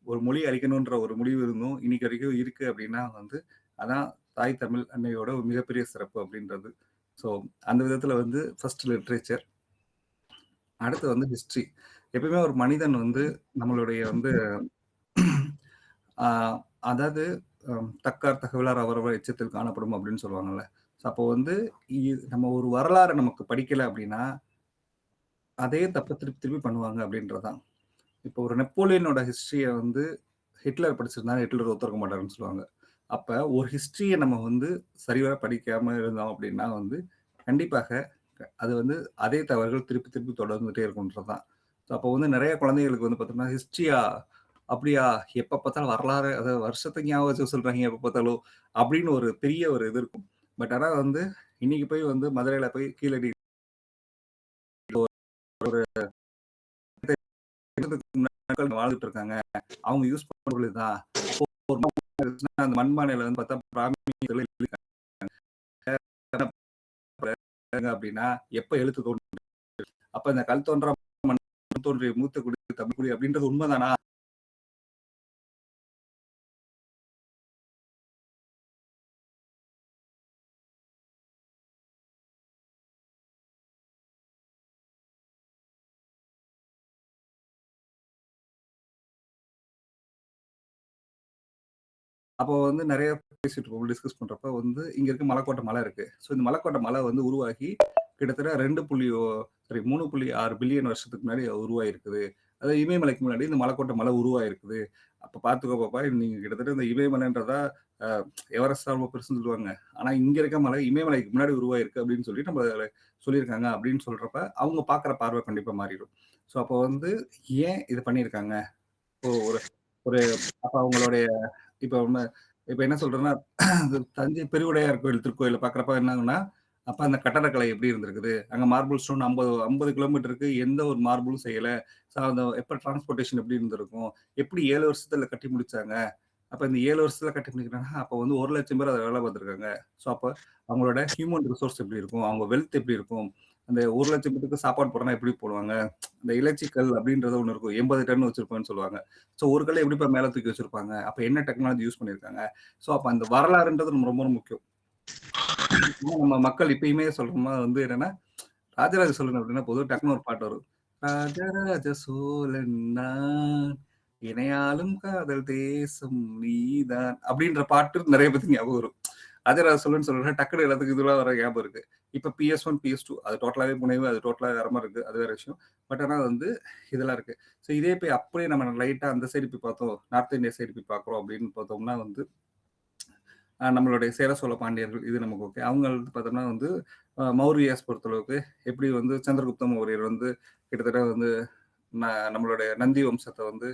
ஒரு மொழி அழிக்கணுன்ற ஒரு முடிவு இருந்தும், இன்னைக்கு வரைக்கும் இருக்கு அப்டின்னா வந்து, அதான் தாய் தமிழ் அன்னையோட ஒரு மிகப்பெரிய சிறப்பு அப்டின்றது. ஸோ அந்த விதத்துல வந்து ஃபர்ஸ்ட் லிட்ரேச்சர். அடுத்து வந்து ஹிஸ்டரி. எப்பயுமே ஒரு மனிதன் வந்து நம்மளுடைய வந்து ஆ அதாவது "தக்கார் தகவலார் அவரவர் எச்சத்தில் காணப்படும்" அப்படின்னு சொல்லுவாங்கல்ல. ஸோ அப்போ வந்து நம்ம ஒரு வரலாற நமக்கு படிக்கல அப்படின்னா, அதே தப்ப திருப்பி திருப்பி பண்ணுவாங்க அப்படின்றது தான். இப்போ ஒரு நெப்போலியனோட ஹிஸ்டரிய வந்து ஹிட்லர் படிச்சிருந்தா ஹிட்லர் ஒத்துருக்க மாட்டாருன்னு சொல்லுவாங்க. அப்ப ஒரு ஹிஸ்டரிய நம்ம வந்து சரிவர படிக்காம இருந்தோம் அப்படின்னா வந்து, கண்டிப்பாக அது வந்து அதே தவறுகள் திருப்பி திருப்பி தொடர்ந்துட்டே இருக்கும்ன்றது தான். ஸோ அப்போ வந்து நெறைய குழந்தைகளுக்கு வந்து பார்த்தோம்னா, "ஹிஸ்டரியா? அப்படியா? எப்ப பார்த்தாலும் வரலாறு அதாவது வருஷத்த ஞாபகம் வச்சுக்க சொல்றாய்ங்க எப்ப பார்த்தாலும்." அப்படின்னு ஒரு பெரிய ஒரு இது இருக்கும். பட் ஆனா வந்து இன்னைக்கு போய் வந்து மதுரையில போய் கீழடி மக்கள் வாழ்ந்துட்டு இருக்காங்க. அவங்க யூஸ் பண்ற பொருள் இதுதான். அப்போ ஒரு அந்த மண்பானையில வந்து பார்த்தா பிராமி அப்படின்னா எப்ப எழுத்து தோன்றும்? அப்ப இந்த கல் தோன்றா மண் தோன்றிய மூத்த குடி தமிழ் குடி அப்படின்றது உண்மைதானா? அப்போ வந்து நிறைய பேசிட்டு இருக்கோம், டிஸ்கஸ் பண்றப்ப வந்து இங்க இருக்க மலைக்கோட்டை மலை இருக்கு. ஸோ இந்த மலைக்கோட்டை மலை வந்து உருவாகி கிட்டத்தட்ட 3.6 பில்லியன் வருஷத்துக்கு முன்னாடி உருவாயிருக்குது. அதாவது இமயமலைக்கு முன்னாடி இந்த மலைக்கோட்டை மலை உருவாயிருக்குது. அப்ப பாத்துக்கோ பாப்பா, நீங்க கிட்டத்தட்ட இந்த இமயமலைன்றதா எவரெஸ்ட் ரொம்ப பெருசுன்னு சொல்லுவாங்க. ஆனா இங்க இருக்க மலை இமயமலைக்கு முன்னாடி உருவாயிருக்கு அப்படின்னு சொல்லி நம்ம சொல்லியிருக்காங்க அப்படின்னு சொல்றப்ப அவங்க பாக்குற பார்வை கண்டிப்பா மாறிடும். ஸோ அப்போ வந்து ஏன் இது பண்ணியிருக்காங்க? இப்போ ஒரு ஒரு அப்ப அவங்களுடைய இப்ப என்ன சொல்றேன்னா, தஞ்சை பெருவுடையார் கோயில் திருக்கோயில பாக்குறப்ப என்ன ஆகும்னா, அப்ப அந்த கட்டடக்கலை எப்படி இருந்திருக்குது? அங்க மார்பிள் ஸ்டோன் 50 கிலோமீட்டருக்கு எந்த ஒரு மார்பிளும் செய்யல. அந்த எப்ப டிரான்ஸ்போர்டேஷன் எப்படி இருந்திருக்கும்? எப்படி 7 வருஷத்துல கட்டி முடிச்சாங்க? அப்ப இந்த 7 வருஷத்துல கட்டி முடிக்கிறாங்கன்னா, அப்ப வந்து 1,00,000 பேர் அதுல வேலை பார்த்துருக்காங்க. ஸோ அப்ப அவங்களோட ஹியூமன் ரிசோர்ஸ் எப்படி இருக்கும்? அவங்க வெல்த் எப்படி இருக்கும்? அந்த 1,00,000 பேருக்கு சாப்பாடு போடுறனா எப்படி போடுவாங்க? இந்த இலச்சிக்கல் அப்படின்றது ஒண்ணு இருக்கும். 80 டன் வச்சிருப்பாங்கன்னு சொல்லுவாங்க. ஸோ ஒரு கல்ல எப்படிப்பா மேல தூக்கி வச்சிருப்பாங்க? அப்ப என்ன டெக்னாலஜி யூஸ் பண்ணியிருக்காங்க? ஸோ அப்ப அந்த வரலாறுன்றது ரொம்ப ரொம்ப முக்கியம். நம்ம மக்கள் இப்பயுமே சொல்றோமா வந்து என்னன்னா, ராஜராஜ சோழன் அப்படின்னா பொதுவா டக்குனு ஒரு பாட்டு வரும். ராஜராஜ சோழன் நான், இணையாலும் காதல் தேசம் நீதான் அப்படின்ற பாட்டு நிறைய பேருக்கு ஞாபகம் வரும். ராஜராஜ சோழன் சொல்றேன் டக்குனு எல்லாத்துக்கும் இதெல்லாம் வர ஞாபகம் இருக்கு. இப்ப PS1, PS2 அது டோட்டலாவே புனைவு, அது டோட்டலா வேற மாதிரி இருக்கு. அது வேற விஷயம். பட் ஆனா வந்து இதெல்லாம் இருக்கு. ஸோ இதே போய் அப்படியே நம்ம லைட்டா அந்த சைடு போய் பார்த்தோம், நார்த் இந்தியா சைடு போய் பார்க்குறோம் அப்படின்னு பார்த்தோம்னா வந்து நம்மளுடைய சேர சோழ பாண்டியர்கள் இது நமக்கு ஓகே. அவங்க பார்த்தோம்னா வந்து மௌரியாஸ் பொறுத்தளவுக்கு எப்படி வந்து சந்திரகுப்த மௌரியர் வந்து கிட்டத்தட்ட வந்து நம்மளுடைய நந்தி வம்சத்தை வந்து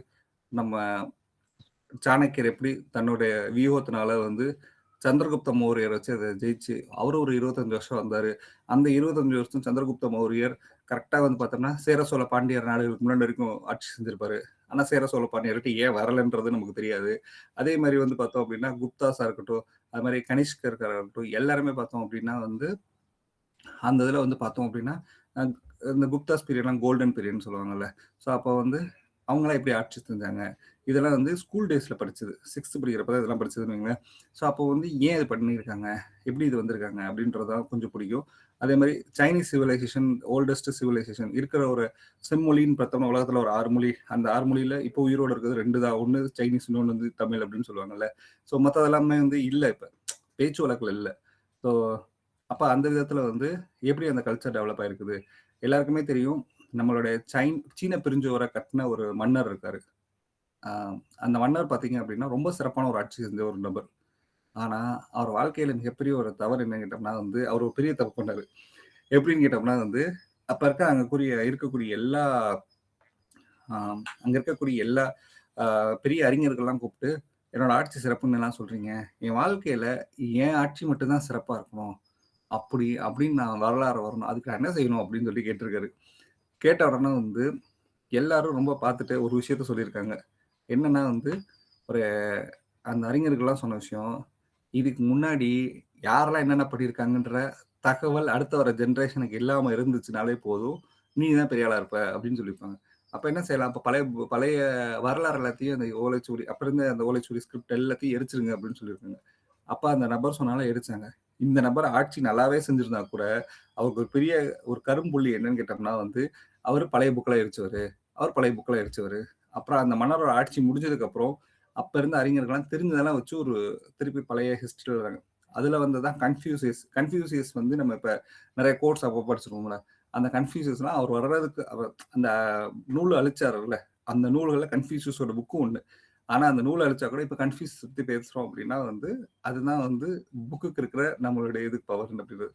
நம்ம சாணக்கியர் எப்படி தன்னுடைய வியூகத்தினால வந்து சந்திரகுப்த மௌரியர் வச்சு அதை ஜெயிச்சு அவரு ஒரு 25 வருஷம் வந்தாரு. அந்த 25 வருஷம் சந்திரகுப்த மௌரியர் கரெக்டா வந்து பார்த்தோம்னா சேர சோழ பாண்டியர் நாடுகளுக்கு முன்னாடி வரைக்கும் ஆட்சி செஞ்சிருப்பாரு. ஆனா சேர சோழ பாண்டியர்கிட்ட ஏன் வரலன்றது நமக்கு தெரியாது. அதே மாதிரி வந்து பார்த்தோம் அப்படின்னா குப்தாஸா இருக்கட்டும், அது மாதிரி கனிஷ்கர்களா இருக்கட்டும், எல்லாருமே பார்த்தோம் அப்படின்னா வந்து அந்த இதுல வந்து பார்த்தோம் அப்படின்னா இந்த குப்தாஸ் பீரியட்லாம் கோல்டன் பீரியட்னு சொல்லுவாங்கல்ல. ஸோ அப்போ வந்து அவங்களாம் எப்படி ஆட்சி செஞ்சாங்க, இதெல்லாம் வந்து ஸ்கூல் டேஸ்ல படிச்சது. 6th படிக்கிறப்ப தான் இதெல்லாம் படிச்சதுன்னு வைங்களேன். ஸோ அப்போ வந்து ஏன் இது பண்ணியிருக்காங்க, எப்படி இது வந்திருக்காங்க அப்படின்றதான் கொஞ்சம் பிடிக்கும். அதே மாதிரி சைனீஸ் சிவிலைசேஷன், ஓல்டஸ்ட் சிவிலைசேஷன் இருக்கிற ஒரு செம்மொழின்னு பார்த்தோம்னா உலகத்துல ஒரு 6 மொழி. அந்த 6 மொழியில இப்போ உயிரோடு இருக்கிறது 2 தான். ஒன்று சைனீஸ், இன்னொன்று வந்து தமிழ் அப்படின்னு சொல்லுவாங்கல்ல. ஸோ மற்றதெல்லாமே வந்து இல்லை, இப்போ பேச்சு வழக்கில் இல்லை. ஸோ அப்ப அந்த விதத்துல வந்து எப்படி அந்த கல்ச்சர் டெவலப் ஆயிருக்குது? எல்லாருக்குமே தெரியும், நம்மளுடைய சீன பெருஞ்சுவரை கட்டின ஒரு மன்னர் இருக்காரு. அந்த மன்னர் பாத்தீங்க அப்படின்னா ரொம்ப சிறப்பான ஒரு ஆட்சி செஞ்ச ஒரு நபர். ஆனா அவர் வாழ்க்கையில மிகப்பெரிய ஒரு தவறு என்ன கேட்டோம்னா வந்து அவர் ஒரு பெரிய தப்பு பண்ணாரு. எப்படின்னு கேட்டோம்னா வந்து அப்ப இருக்கக்கூடிய எல்லா அங்க இருக்கக்கூடிய எல்லா பெரிய அறிஞர்கள்லாம் கூப்பிட்டு என்னோட ஆட்சி சிறப்புன்னு எல்லாம் சொல்றீங்க, என் வாழ்க்கையில என் ஆட்சி மட்டும்தான் சிறப்பா இருக்கணும் அப்படின்னு நான் வரலாறு வரணும், அதுக்கு நான் என்ன செய்யணும் அப்படின்னு சொல்லி கேட்டிருக்காரு. கேட்ட உடனே வந்து எல்லாரும் ரொம்ப பார்த்துட்டு ஒரு விஷயத்த சொல்லியிருக்காங்க. என்னன்னா வந்து ஒரு அந்த அறிஞர்கள்லாம் சொன்ன விஷயம், இதுக்கு முன்னாடி யாரெல்லாம் என்னென்ன பண்ணியிருக்காங்கன்ற தகவல் அடுத்த வர ஜென்ரேஷனுக்கு இல்லாம இருந்துச்சுனாலே போதும், நீ தான் பெரிய ஆளா இருப்ப அப்படின்னு சொல்லியிருப்பாங்க. அப்ப என்ன செய்யலாம், அப்ப பழைய பழைய வரலாறு எல்லாத்தையும் அந்த ஓலைச்சுவடி அப்ப இருந்த அந்த ஓலைச்சுவடி ஸ்கிரிப்ட் எல்லாத்தையும் எரிச்சிருங்க அப்படின்னு சொல்லியிருக்காங்க. அப்ப அந்த நபர் சொன்னாலும் எரிச்சாங்க. இந்த நபர் ஆட்சி நல்லாவே செஞ்சிருந்தா கூட அவருக்கு ஒரு பெரிய ஒரு கரும்புள்ளி என்னன்னு கேட்டோம்னா வந்து அவர் பழைய புக்கெல்லாம் எரிச்சவரு. அப்புறம் அந்த மன்னரோட ஆட்சி முடிஞ்சதுக்கு அப்புறம் அப்ப இருந்த அறிஞர்கள்லாம் தெரிஞ்சதெல்லாம் வச்சு ஒரு திருப்பி பழைய ஹிஸ்டரி எழுதுறாங்க. அதுல வந்ததான் கன்ஃபியூசியஸ் வந்து நம்ம இப்ப நிறைய கோட்ஸ் அப்போ படிச்சிருக்கோம்ல. அந்த கன்ஃபியூசியஸ்லாம் அவர் வர்றதுக்கு அந்த நூல் அழிச்சாருல்ல, அந்த நூல்கள்ல கன்ஃபியூசியஸோட புக்கும் ஒண்ணு. ஆனா அந்த நூலை அழிச்சா கூட இப்ப கன்ஃபியூஸ் பத்தி பேசுறோம் அப்படின்னா வந்து அதுதான் வந்து புக்குக்கு இருக்கிற நம்மளுடைய இது பவர் அப்படின்றது.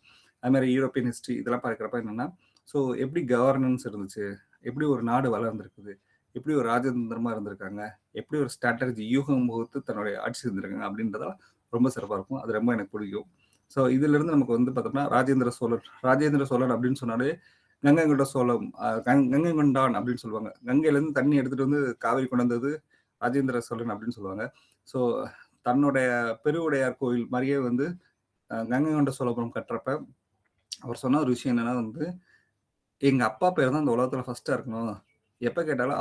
அது மாதிரி யூரோப்பியன் ஹிஸ்டரி இதெல்லாம் பார்க்குறப்ப என்னன்னா, ஸோ எப்படி கவர்னன்ஸ் இருந்துச்சு, எப்படி ஒரு நாடு வளர்ந்துருக்குது, எப்படி ஒரு ராஜதந்திரமா இருந்திருக்காங்க, எப்படி ஒரு ஸ்ட்ராட்டஜி யூகம் வகுத்து தன்னுடைய ஆட்சி செஞ்சிருக்காங்க அப்படின்றதெல்லாம் ரொம்ப சிறப்பாக இருக்கும். அது ரொம்ப எனக்கு பிடிக்கும். ஸோ இதுல இருந்து நமக்கு வந்து பார்த்தோம்னா ராஜேந்திர சோழன் அப்படின்னு சொன்னாலே கங்கை கொண்ட சோழம், கங்கை கொண்டான் அப்படின்னு சொல்லுவாங்க. கங்கையில இருந்து தண்ணி எடுத்துட்டு வந்து காவிரி கொண்டு வந்தது ராஜேந்திர சோழன் அப்படின்னு சொல்லுவாங்க. ஸோ தன்னுடைய பெருவுடையார் கோயில் மாதிரியே வந்து கங்கை கொண்ட சோழபுரம் கட்டுறப்ப அவர் சொன்ன ஒரு விஷயம் என்னன்னா வந்து எங்க அப்பா பேர் தான் இந்த உலகத்துல ஃபர்ஸ்டா இருக்கணும், எப்ப கேட்டாலும்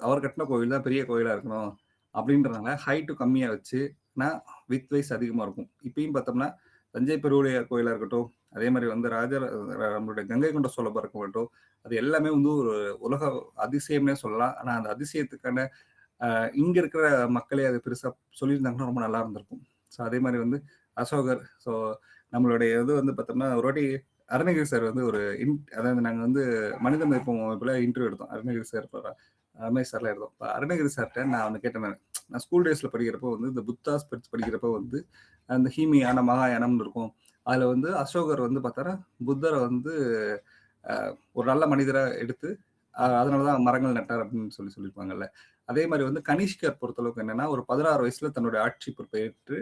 அவர் கட்டின கோயில் தான் பெரிய கோயிலா இருக்கணும் அப்படின்றனால ஹைட்டு கம்மியா வச்சு நான் வித் வைஸ் அதிகமா இருக்கும். இப்பயும் பார்த்தோம்னா தஞ்சை பெருவுடையார் கோயிலா இருக்கட்டும், அதே மாதிரி வந்து நம்மளுடைய கங்கை கொண்ட சோழபுரம் இருக்கட்டும், அது எல்லாமே வந்து ஒரு உலக அதிசயம்னே சொல்லலாம். ஆனா அந்த அதிசயத்துக்கான இங்கே இருக்கிற மக்களே அது பெருசாக சொல்லியிருந்தாங்கன்னா ரொம்ப நல்லா இருந்திருக்கும். ஸோ அதே மாதிரி வந்து அசோகர், ஸோ நம்மளுடைய இது வந்து பார்த்தோம்னா ஒரு வாட்டி அருணகிரி சார் வந்து ஒரு அதாவது நாங்கள் வந்து மனித மதிப்பு அமைப்பில் இன்டர்வியூ எடுத்தோம். அருணகிரி சார் ரமேஷ் சார்லாம் எடுத்தோம். இப்போ அருணகிரி சார்கிட்ட நான் அவனை கேட்டேன், நான் ஸ்கூல் டேஸில் படிக்கிறப்போ வந்து இந்த புத்தாஸ் படிக்கிறப்போ வந்து அந்த ஹீமியான மகாயானம்னு இருக்கும். அதில் வந்து அசோகர் வந்து பார்த்தாரா புத்தரை வந்து ஒரு நல்ல மனிதராக எடுத்து அதனால தான் மரங்கள் நட்டார் அப்படின்னு சொல்லியிருப்பாங்கல்ல. அதே மாதிரி வந்து கனிஷ்கர் பொறுத்தளவுக்கு என்னன்னா ஒரு 16 வயசுல தன்னுடைய ஆட்சி பொறுப்பை ஏற்று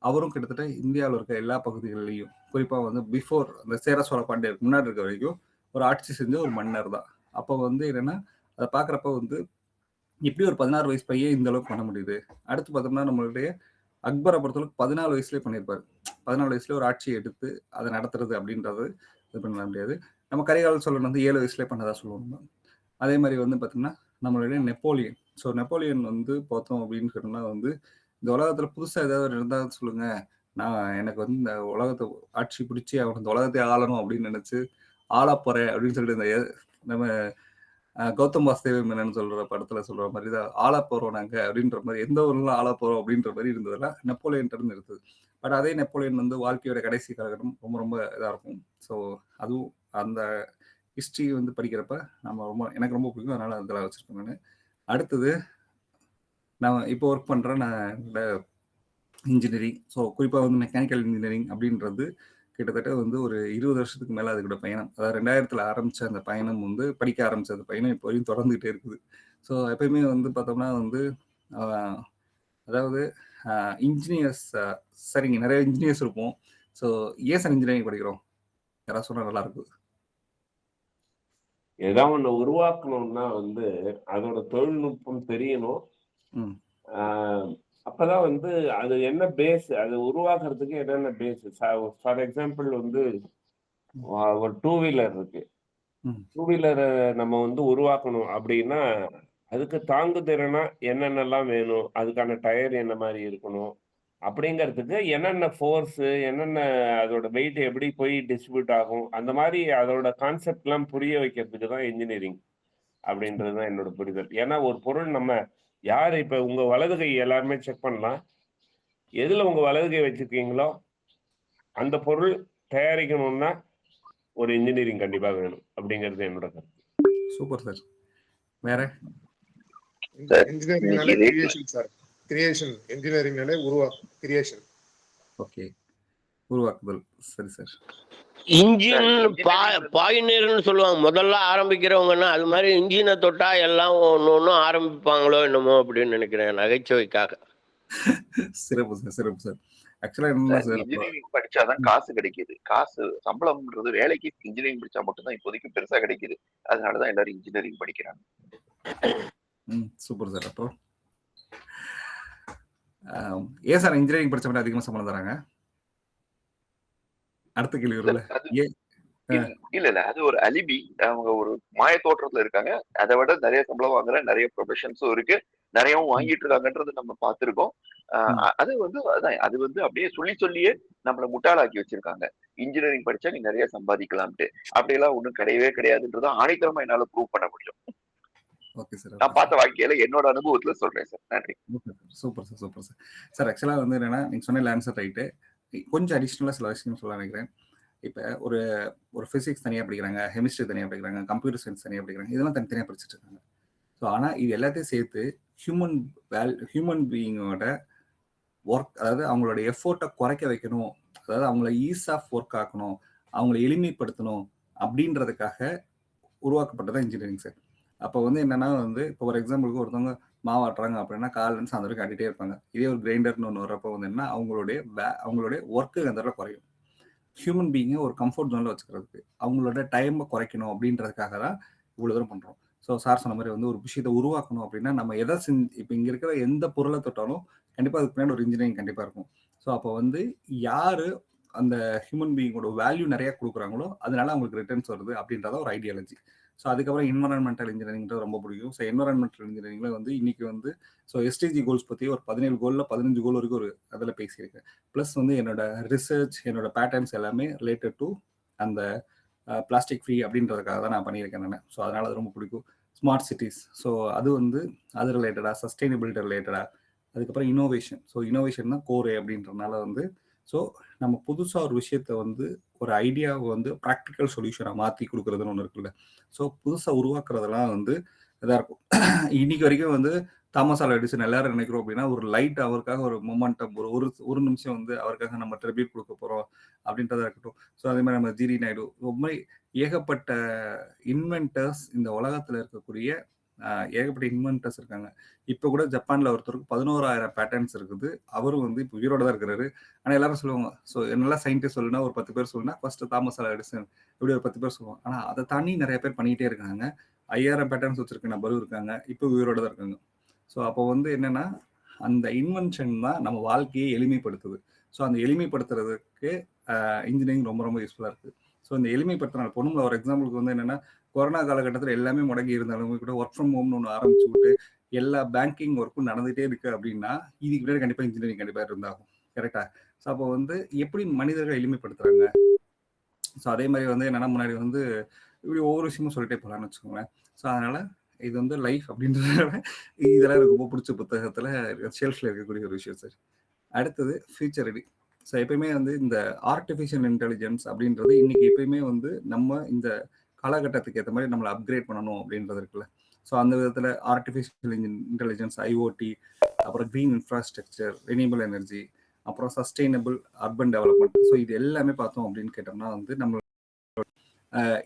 அவரும் கிட்டத்தட்ட இந்தியாவில் இருக்க எல்லா பகுதிகளிலையும் குறிப்பாக வந்து பிஃபோர் அந்த சேர சோழ பாண்டியருக்கு முன்னாடி இருக்க வரைக்கும் ஒரு ஆட்சி செஞ்ச ஒரு மன்னர் தான். அப்போ வந்து என்னன்னா அதை பார்க்குறப்ப வந்து இப்படி ஒரு 16 வயசு பையன் இந்த அளவுக்கு பண்ண முடியுது. அடுத்து பார்த்தோம்னா நம்மளுடைய அக்பரை பொறுத்தளவுக்கு 14 வயசுலேயே பண்ணியிருப்பாரு. 14 வயசுல ஒரு ஆட்சியை எடுத்து அதை நடத்துறது அப்படின்றது இது பண்ண முடியாது. நம்ம கரிகாலன் சோழன் வந்து 7 வயசுலேயே பண்ணதா சொல்லுவாங்க. அதே மாதிரி வந்து பார்த்தோம்னா நம்மளுடைய நெப்போலியன். ஸோ நெப்போலியன் வந்து பார்த்தோம் அப்படின்னு சொன்னா வந்து இந்த உலகத்துல புதுசா ஏதாவது இருந்தால் சொல்லுங்க, நான் எனக்கு வந்து இந்த உலகத்தை ஆட்சி பிடிச்சி அவன் இந்த உலகத்தை ஆளணும் அப்படின்னு நினைச்சு ஆள போறேன் அப்படின்னு சொல்லிட்டு இந்த நம்ம கௌதம் வாசுதேவ மேனன் சொல்ற படத்துல சொல்ற மாதிரி தான் ஆள போறோம் நாங்க அப்படின்ற மாதிரி, எந்த ஊர்ல ஆள போறோம் அப்படின்ற மாதிரி இருந்ததெல்லாம் நெப்போலியன் இருந்து இருக்குது. பட் அதே நெப்போலியன் வந்து வாழ்க்கையோட கடைசி காலகட்டம் ரொம்ப ரொம்ப இதா இருக்கும். ஸோ அதுவும் அந்த ஹிஸ்ட்ரி வந்து படிக்கிறப்ப எனக்கு ரொம்ப பிடிக்கும். அதனால அதில் வச்சிருக்கேன் நான். அடுத்தது நான் இப்போ ஒர்க் பண்ணுறேன். நான் இன்ஜினியரிங், ஸோ குறிப்பாக வந்து மெக்கானிக்கல் இன்ஜினியரிங் அப்படின்றது கிட்டத்தட்ட வந்து ஒரு 20 வருஷத்துக்கு மேலே அதுக்கூட பயணம். அதாவது 2000 ஆரம்பித்த அந்த பயணம் வந்து படிக்க ஆரம்பித்த அந்த பயணம் இப்போ வரையும் தொடர்ந்துகிட்டே இருக்குது. ஸோ எப்பயுமே வந்து பார்த்தோம்னா வந்து அதாவது இன்ஜினியர்ஸ் சரிங்க நிறைய இன்ஜினியர்ஸ் இருப்போம். ஸோ ஏன் சார் இன்ஜினியரிங் படிக்கிறோம் யாராவது சொன்னால் நல்லா இருக்கும். ஏதாவது ஒண்ணு உருவாக்கணும்னா வந்து அதோட தொழில்நுட்பம் தெரியணும். அப்பதான் வந்து அது என்ன பேஸ், அது உருவாக்குறதுக்கு என்னென்ன பேஸ். ஃபார் எக்ஸாம்பிள் வந்து ஒரு 2 வீலர் இருக்கு. 2 வீலரை நம்ம வந்து உருவாக்கணும் அப்படின்னா அதுக்கு தாங்கு திறனா என்னென்னலாம் வேணும், அதுக்கான டயர் என்ன மாதிரி இருக்கணும் அப்படிங்கிறதுக்கு என்னென்ன ஃபோர்ஸ், என்னென்ன அதோட வெயிட் எப்படி போய் டிஸ்ட்ரிபியூட் ஆகும், அந்த மாதிரி அதோட கான்செப்ட்லாம் புரிய வைக்கிறதுக்கு தான் இன்ஜினியரிங் அப்படின்றது தான் என்னோட புரிதல். ஏன்னா ஒரு பொருள் நம்ம யார் இப்ப உங்க வலது கை எல்லாருமே செக் பண்ணலாம், எதுல உங்க வலது கை வச்சிருக்கீங்களோ அந்த பொருள் தயாரிக்கணும்னா ஒரு இன்ஜினியரிங் கண்டிப்பா வேணும் அப்படிங்கிறது என்னோட கருத்து. Super sir. வேற இன்ஜினியரிங்னாலே கிரியேஷன் சார். கிரியேஷன் இன்ஜினியரிங்னாலே கிரியேஷன். ஓகே, உருவாக்குதல். சரி சார். இன்ஜின் பாயினர்னு சொல்லுவாங்க முதல்ல ஆரம்பிக்கிறவங்கன்னா, அது மாதிரி இன்ஜினை தொட்டா எல்லாம் ஒன்றும் ஆரம்பிப்பாங்களோ என்னமோ அப்படின்னு நினைக்கிறேன் நகைச்சுவைக்காக. சிறப்பு சார், சிறப்பு சார். ஆக்சுவலா என்ன சார், இன்ஜினியரிங் படிச்சாதான் காசு கிடைக்குது. காசு சம்பளம்ன்றது வேலைக்கு இன்ஜினியரிங் படிச்சா மட்டும்தான் இப்போதைக்கு பெருசா கிடைக்குது. அதனாலதான் எல்லாரும் இன்ஜினியரிங் படிக்கிறாங்க. Super sir. அப்போ ஏன் சார் இன்ஜினியரிங் படிச்ச மாதிரி அதிகமா சம்பளம் தராங்க? அடுத்த கேள்வி வரும்ல. இல்ல அது ஒரு அலிபி. அவங்க ஒரு மாய தோற்றத்துல இருக்காங்க. அதை விட நிறைய சம்பளம் வாங்குற நிறைய ப்ரொஃபஷன்ஸும் இருக்கு, நிறையவும் வாங்கிட்டு இருக்காங்கன்றது நம்ம பார்த்திருக்கோம். அது வந்து அது வந்து அப்படியே சொல்லியே நம்மளை முட்டாளாக்கி வச்சிருக்காங்க. இன்ஜினியரிங் படிச்சா நீ நிறைய சம்பாதிக்கலாம்ட்டு. அப்படியெல்லாம் ஒண்ணும் கிடையவே கிடையாதுன்றத ஆணித்தரமா என்னால ப்ரூவ் பண்ண முடியும். நான் பார்த்த வாழ்க்கையில என்னோட அனுபவத்துல சொல்றேன் சார். நன்றி. Super sir, super sir. Sir ஆக்சுவலா வந்து என்னன்னா நீங்க சொன்ன ஆன்சர் ரைட்டு. கொஞ்சம் அடிஷ்னலா சில விஷயம் சொல்ல நினைக்கிறேன். இப்போ ஒரு பிசிக்ஸ் தனியாக படிக்கிறாங்க, கெமிஸ்ட்ரி தனியாக படிக்கிறாங்க, கம்ப்யூட்டர் சயின்ஸ் தனியாக படிக்கிறாங்க, இதெல்லாம் தனித்தனியாக படிச்சுட்டு இருக்காங்க. ஸோ ஆனால் இது எல்லாத்தையும் சேர்த்து ஹியூமன் பீயிங்கோட ஒர்க், அதாவது அவங்களோட எஃபோர்ட்டை குறைக்க வைக்கணும், அதாவது அவங்கள ஈஸ் ஆஃப் ஒர்க் ஆக்கணும், அவங்களை எளிமைப்படுத்தணும் அப்படின்றதுக்காக உருவாக்கப்பட்டதான் இன்ஜினியரிங் சார். அப்போ வந்து என்னன்னா வந்து இப்போ ஒரு எக்ஸாம்பிளுக்கு ஒருத்தவங்க மாவாட்டுறாங்க அப்படின்னா காலேருந்து சாயந்தரம் காட்டிகிட்டே இருப்பாங்க. இதே ஒரு கிரைண்டர்னு ஒன்று வர்றப்போ வந்து என்ன அவங்களுடைய ஒர்க்கு அந்த இடத்துல குறையும். ஹியூமன் பீயிங்கை ஒரு கம்ஃபர்ட் ஜோனில் வச்சுக்கிறதுக்கு அவங்களோட டைமை குறைக்கணும் அப்படின்றதுக்காக தான் இவ்வளோ தூரம் பண்ணுறோம். ஸோ சார் சொன்ன மாதிரி வந்து ஒரு விஷயத்தை உருவாக்கணும் அப்படின்னா நம்ம எதை இப்போ இங்கே இருக்கிற எந்த பொருளை தொட்டாலும் கண்டிப்பாக அதுக்கு பின்னாடி ஒரு இன்ஜினியரிங் கண்டிப்பாக இருக்கும். ஸோ அப்போ வந்து யார் அந்த ஹியூமன் பீயிங்கோட வேல்யூ நிறையா கொடுக்குறாங்களோ அதனால அவங்களுக்கு ரிட்டர்ன்ஸ் வருது அப்படின்றத ஒரு ஐடியாலஜி. ஸோ அதுக்கப்புறம் என்வரான்மெண்டல் இன்ஜினியரிங்கிறது ரொம்ப பிடிக்கும். ஸோ என்வரான்மெண்டல் இன்ஜினியரிங்கில் வந்து இன்னைக்கு வந்து ஸோ எஸ்டிஜி கோல்ஸ் பற்றி ஒரு 17 கோலில் 15 கோல் வரைக்கும் ஒரு அதில் பேசியிருக்கேன். ப்ளஸ் வந்து என்னோட ரிசர்ச், என்னோட பேட்டர்ன்ஸ் எல்லாமே ரிலேட்டட் டு அந்த பிளாஸ்டிக் ஃப்ரீ அப்படின்றதுக்காக தான் நான் பண்ணியிருக்கேன் நான். ஸோ அதனால அது ரொம்ப பிடிக்கும். Smart cities. ஸோ அது வந்து அது ரிலேட்டடா, சஸ்டைனபிலிட்டி ரிலேட்டடா, அதுக்கப்புறம் இனோவேஷன். ஸோ இனோவேஷன் தான் கோரே அப்படின்றனால வந்து ஸோ நம்ம புதுசா ஒரு விஷயத்த வந்து ஒரு ஐடியாவை வந்து ப்ராக்டிக்கல் சொல்யூஷனா மாத்தி குடுக்குறதுன்னு ஒண்ணு இருக்குல்ல. ஸோ புதுசா உருவாக்குறதெல்லாம் வந்து இதா இருக்கும். இன்னைக்கு வரைக்கும் வந்து தாமஸ் ஆல்வா எடிசன் எல்லாரும் நினைக்கிறோம் அப்படின்னா, ஒரு லைட் அவருக்காக ஒரு மொமெண்டம் ஒரு ஒரு ஒரு நிமிஷம் வந்து அவருக்காக நம்ம ட்ரிபியூட் குடுக்க போறோம் அப்படின்றதா இருக்கட்டும். ஸோ அதே மாதிரி நம்ம ஜிடி நாயுடு, ரொம்ப ஏகப்பட்ட இன்வென்டர்ஸ் இந்த உலகத்துல இருக்கக்கூடிய ஏகப்பட்ட இன்வென்டர்ஸ் இருக்காங்க. இப்ப கூட ஜப்பான்ல ஒருத்தருக்கு 11,000 பேட்டர்ன்ஸ் இருக்குது. அவரும் வந்து இப்ப உயிரோட தான் இருக்கிறாரு. ஆனா எல்லாரும் சொல்லுவாங்க. ஸோ என்னெல்லாம் சயின்டிஸ்ட் சொல்லுனா ஒரு 10 பேர் சொல்லுனா, ஃபர்ஸ்ட் தாமஸ் ஆல்வா எடிசன் இப்படி ஒரு 10 பேர் சொல்லுவாங்க. ஆனா அதை தாண்டி நிறைய பேர் பண்ணிக்கிட்டே இருக்காங்க. 5,000 பேட்டர்ன்ஸ் வச்சிருக்க நபரும் இருக்காங்க. இப்ப உயிரோட தான் இருக்காங்க. ஸோ அப்போ வந்து என்னன்னா, அந்த இன்வென்ஷன் தான் நம்ம வாழ்க்கையை எளிமைப்படுத்துது. ஸோ அந்த எளிமைப்படுத்துறதுக்கு இன்ஜினியரிங் ரொம்ப ரொம்ப யூஸ்ஃபுல்லா இருக்கு. ஸோ இந்த எளிமைப்படுத்தினால பொண்ணுங்கள ஒரு எக்ஸாம்பிளுக்கு வந்து என்னன்னா, கொரோனா காலகட்டத்தில் எல்லாமே முடங்கி இருந்தாலுமே கூட ஒர்க் ஃப்ரம் ஹோம்னு ஒன்று ஆரம்பிச்சு விட்டு எல்லா பேங்கிங் ஒர்க்கும் நடந்துகிட்டே இருக்கு அப்படின்னா, இதுக்கு பின்னாடி கண்டிப்பா இன்ஜினியரிங் கண்டிப்பா இருந்தாகும். கரெக்டா? ஸோ அப்போ வந்து எப்படி மனிதர்கள் எளிமைப்படுத்துறாங்க? ஸோ அதே மாதிரி வந்து என்னன்னா, முன்னாடி வந்து இப்படி ஒவ்வொரு விஷயமும் சொல்லிட்டே போகலான்னு வச்சுக்கோங்களேன். ஸோ அதனால இது வந்து லைஃப் அப்படின்றத இதெல்லாம் எனக்கு ரொம்ப பிடிச்ச புத்தகத்துல ஷெல்ஃப்ல இருக்கக்கூடிய ஒரு விஷயம் சார். அடுத்தது ஃபியூச்சர் ரெடி. ஸோ எப்பயுமே வந்து இந்த ஆர்டிஃபிஷியல் இன்டெலிஜென்ஸ் அப்படின்றது இன்னைக்கு எப்பயுமே வந்து நம்ம இந்த காலகட்டத்துக்கு ஏற்ற மாதிரி நம்மளை அப்கிரேட் பண்ணணும் அப்படின்றது இருக்குல்ல. ஸோ அந்த விதத்தில் ஆர்டிஃபிஷியல் இன்டெலிஜென்ஸ், ஐஓடி, அப்புறம் க்ரீன் இன்ஃப்ராஸ்ட்ரக்சர், ரெனியூபிள் எனர்ஜி, அப்புறம் சஸ்டைனபிள் அர்பன் டெவலப்மெண்ட். ஸோ இது எல்லாமே பார்த்தோம் அப்படின்னு கேட்டோம்னா வந்து நம்ம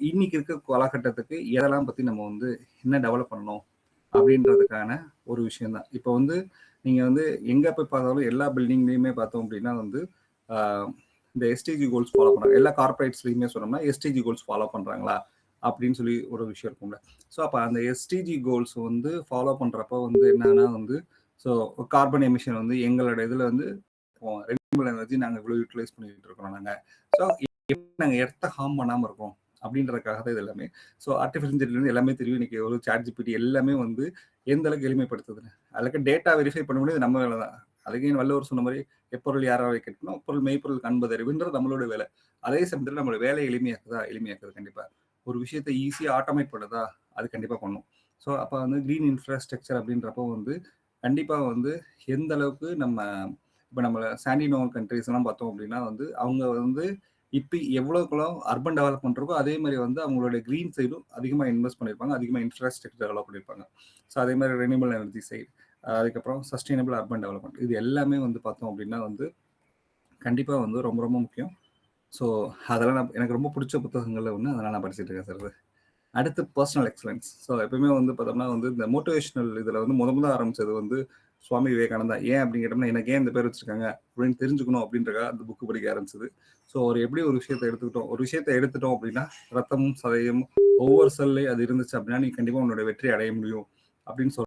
இன்னைக்கு இருக்க காலகட்டத்துக்கு எதெல்லாம் பற்றி நம்ம வந்து என்ன டெவலப் பண்ணணும் அப்படின்றதுக்கான ஒரு விஷயம் தான். இப்போ வந்து நீங்கள் வந்து எங்கே போய் பார்த்தாலும் எல்லா பில்டிங்லேயுமே பார்த்தோம் அப்படின்னா வந்து இந்த எஸ்டிஜி கோல்ஸ் ஃபாலோ பண்ணுறாங்க. எல்லா கார்பரேட்ஸ்லையுமே சொன்னோம்னா எஸ்டிஜி கோல்ஸ் ஃபாலோ பண்ணுறாங்களா அப்படின்னு சொல்லி ஒரு விஷயம் இருக்கும்ல. ஸோ அப்போ அந்த எஸ்டிஜி கோல்ஸ் வந்து ஃபாலோ பண்ணுறப்ப வந்து என்னன்னா வந்து ஸோ கார்பன் எமிஷன் வந்து எங்களோட இதில் வந்து ரெனியூபிள் எனர்ஜி நாங்கள் இவ்வளோ யூட்டிலைஸ் பண்ணிட்டு இருக்கிறோம் நாங்கள். ஸோ எப்படி நாங்கள் எர்த்தை ஹார்ம் பண்ணாமல் இருக்கோம் அப்படின்றதுக்காக தான் இது எல்லாமே. ஸோ ஆர்டிஃபிஷியல் இன்டெலிஜென்ஸ் எல்லாமே தெரியும். இன்னைக்கு ஒரு சாட் ஜிபிடி எல்லாமே வந்து எந்த அளவுக்கு எளிமைப்படுத்துதுன்னு. அதுக்கு டேட்டா வெரிஃபை பண்ண முடியாது நம்ம வேலை தான். அதுக்கு வள்ளுவர் சொன்ன மாதிரி எப்பொருள் யாராவது கேட்கணும் பொருள் மெய்ப்பொருள் காண்பது அறிவுன்றது நம்மளோட வேலை. அதே சமயத்தில் நம்மளோட வேலை எளிமையாக்குது கண்டிப்பா. ஒரு விஷயத்தை ஈஸியாக ஆட்டோமேட் பண்ணுதா அது கண்டிப்பாக பண்ணும். ஸோ அப்போ வந்து க்ரீன் இன்ஃப்ராஸ்ட்ரக்சர் அப்படின்றப்போ வந்து கண்டிப்பாக வந்து எந்த அளவுக்கு நம்ம இப்போ நம்ம சாண்டினோவல் கண்ட்ரிஸ் எல்லாம் பார்த்தோம் அப்படின்னா வந்து அவங்க வந்து இப்போ எவ்வளோக்குள்ள அர்பன் டெவலப்மெண்ட் இருக்கோ அதே மாதிரி வந்து அவங்களோட க்ரீன் சைடும் அதிகமாக இன்வெஸ்ட் பண்ணியிருப்பாங்க, அதிகமாக இன்ஃப்ராஸ்ட்ரக்சர் டெவலப் பண்ணியிருப்பாங்க. ஸோ அதே மாதிரி ரெனியூபிள் எனர்ஜி சைடு, அதுக்கப்புறம் சஸ்டைனபிள் அர்பன் டெவலப்மெண்ட், இது எல்லாமே வந்து பார்த்தோம் அப்படின்னா வந்து கண்டிப்பாக வந்து ரொம்ப ரொம்ப முக்கியம். ஸோ அதெல்லாம் எனக்கு ரொம்ப பிடிச்ச புத்தகங்கள்ல ஒன்று, அதெல்லாம் நான் படிச்சுட்டு இருக்கேன் சார். அடுத்து பர்சனல் எக்ஸலன்ஸ். ஸோ எப்பவுமே வந்து பார்த்தோம்னா வந்து இந்த மோட்டிவேஷனல் இதில் வந்து முதல்ல ஆரம்பிச்சது வந்து சுவாமி விவேகானந்தா. ஏன் அப்படின்னு கேட்டோம்னா எனக்கு ஏன் இந்த பேர் வச்சிருக்காங்க அப்படின்னு தெரிஞ்சுக்கணும் அப்படின்றக்காக அந்த புக்கு படிக்க ஆரம்பிச்சது. ஸோ ஒரு எப்படி ஒரு விஷயத்தை எடுத்துட்டோம் அப்படின்னா ரத்தமும் சதையும் ஒவ்வொரு செல்லையும் அது இருந்துச்சு அப்படின்னா நீ கண்டிப்பாக உன்னோட வெற்றி அடைய முடியும் அப்படின்னு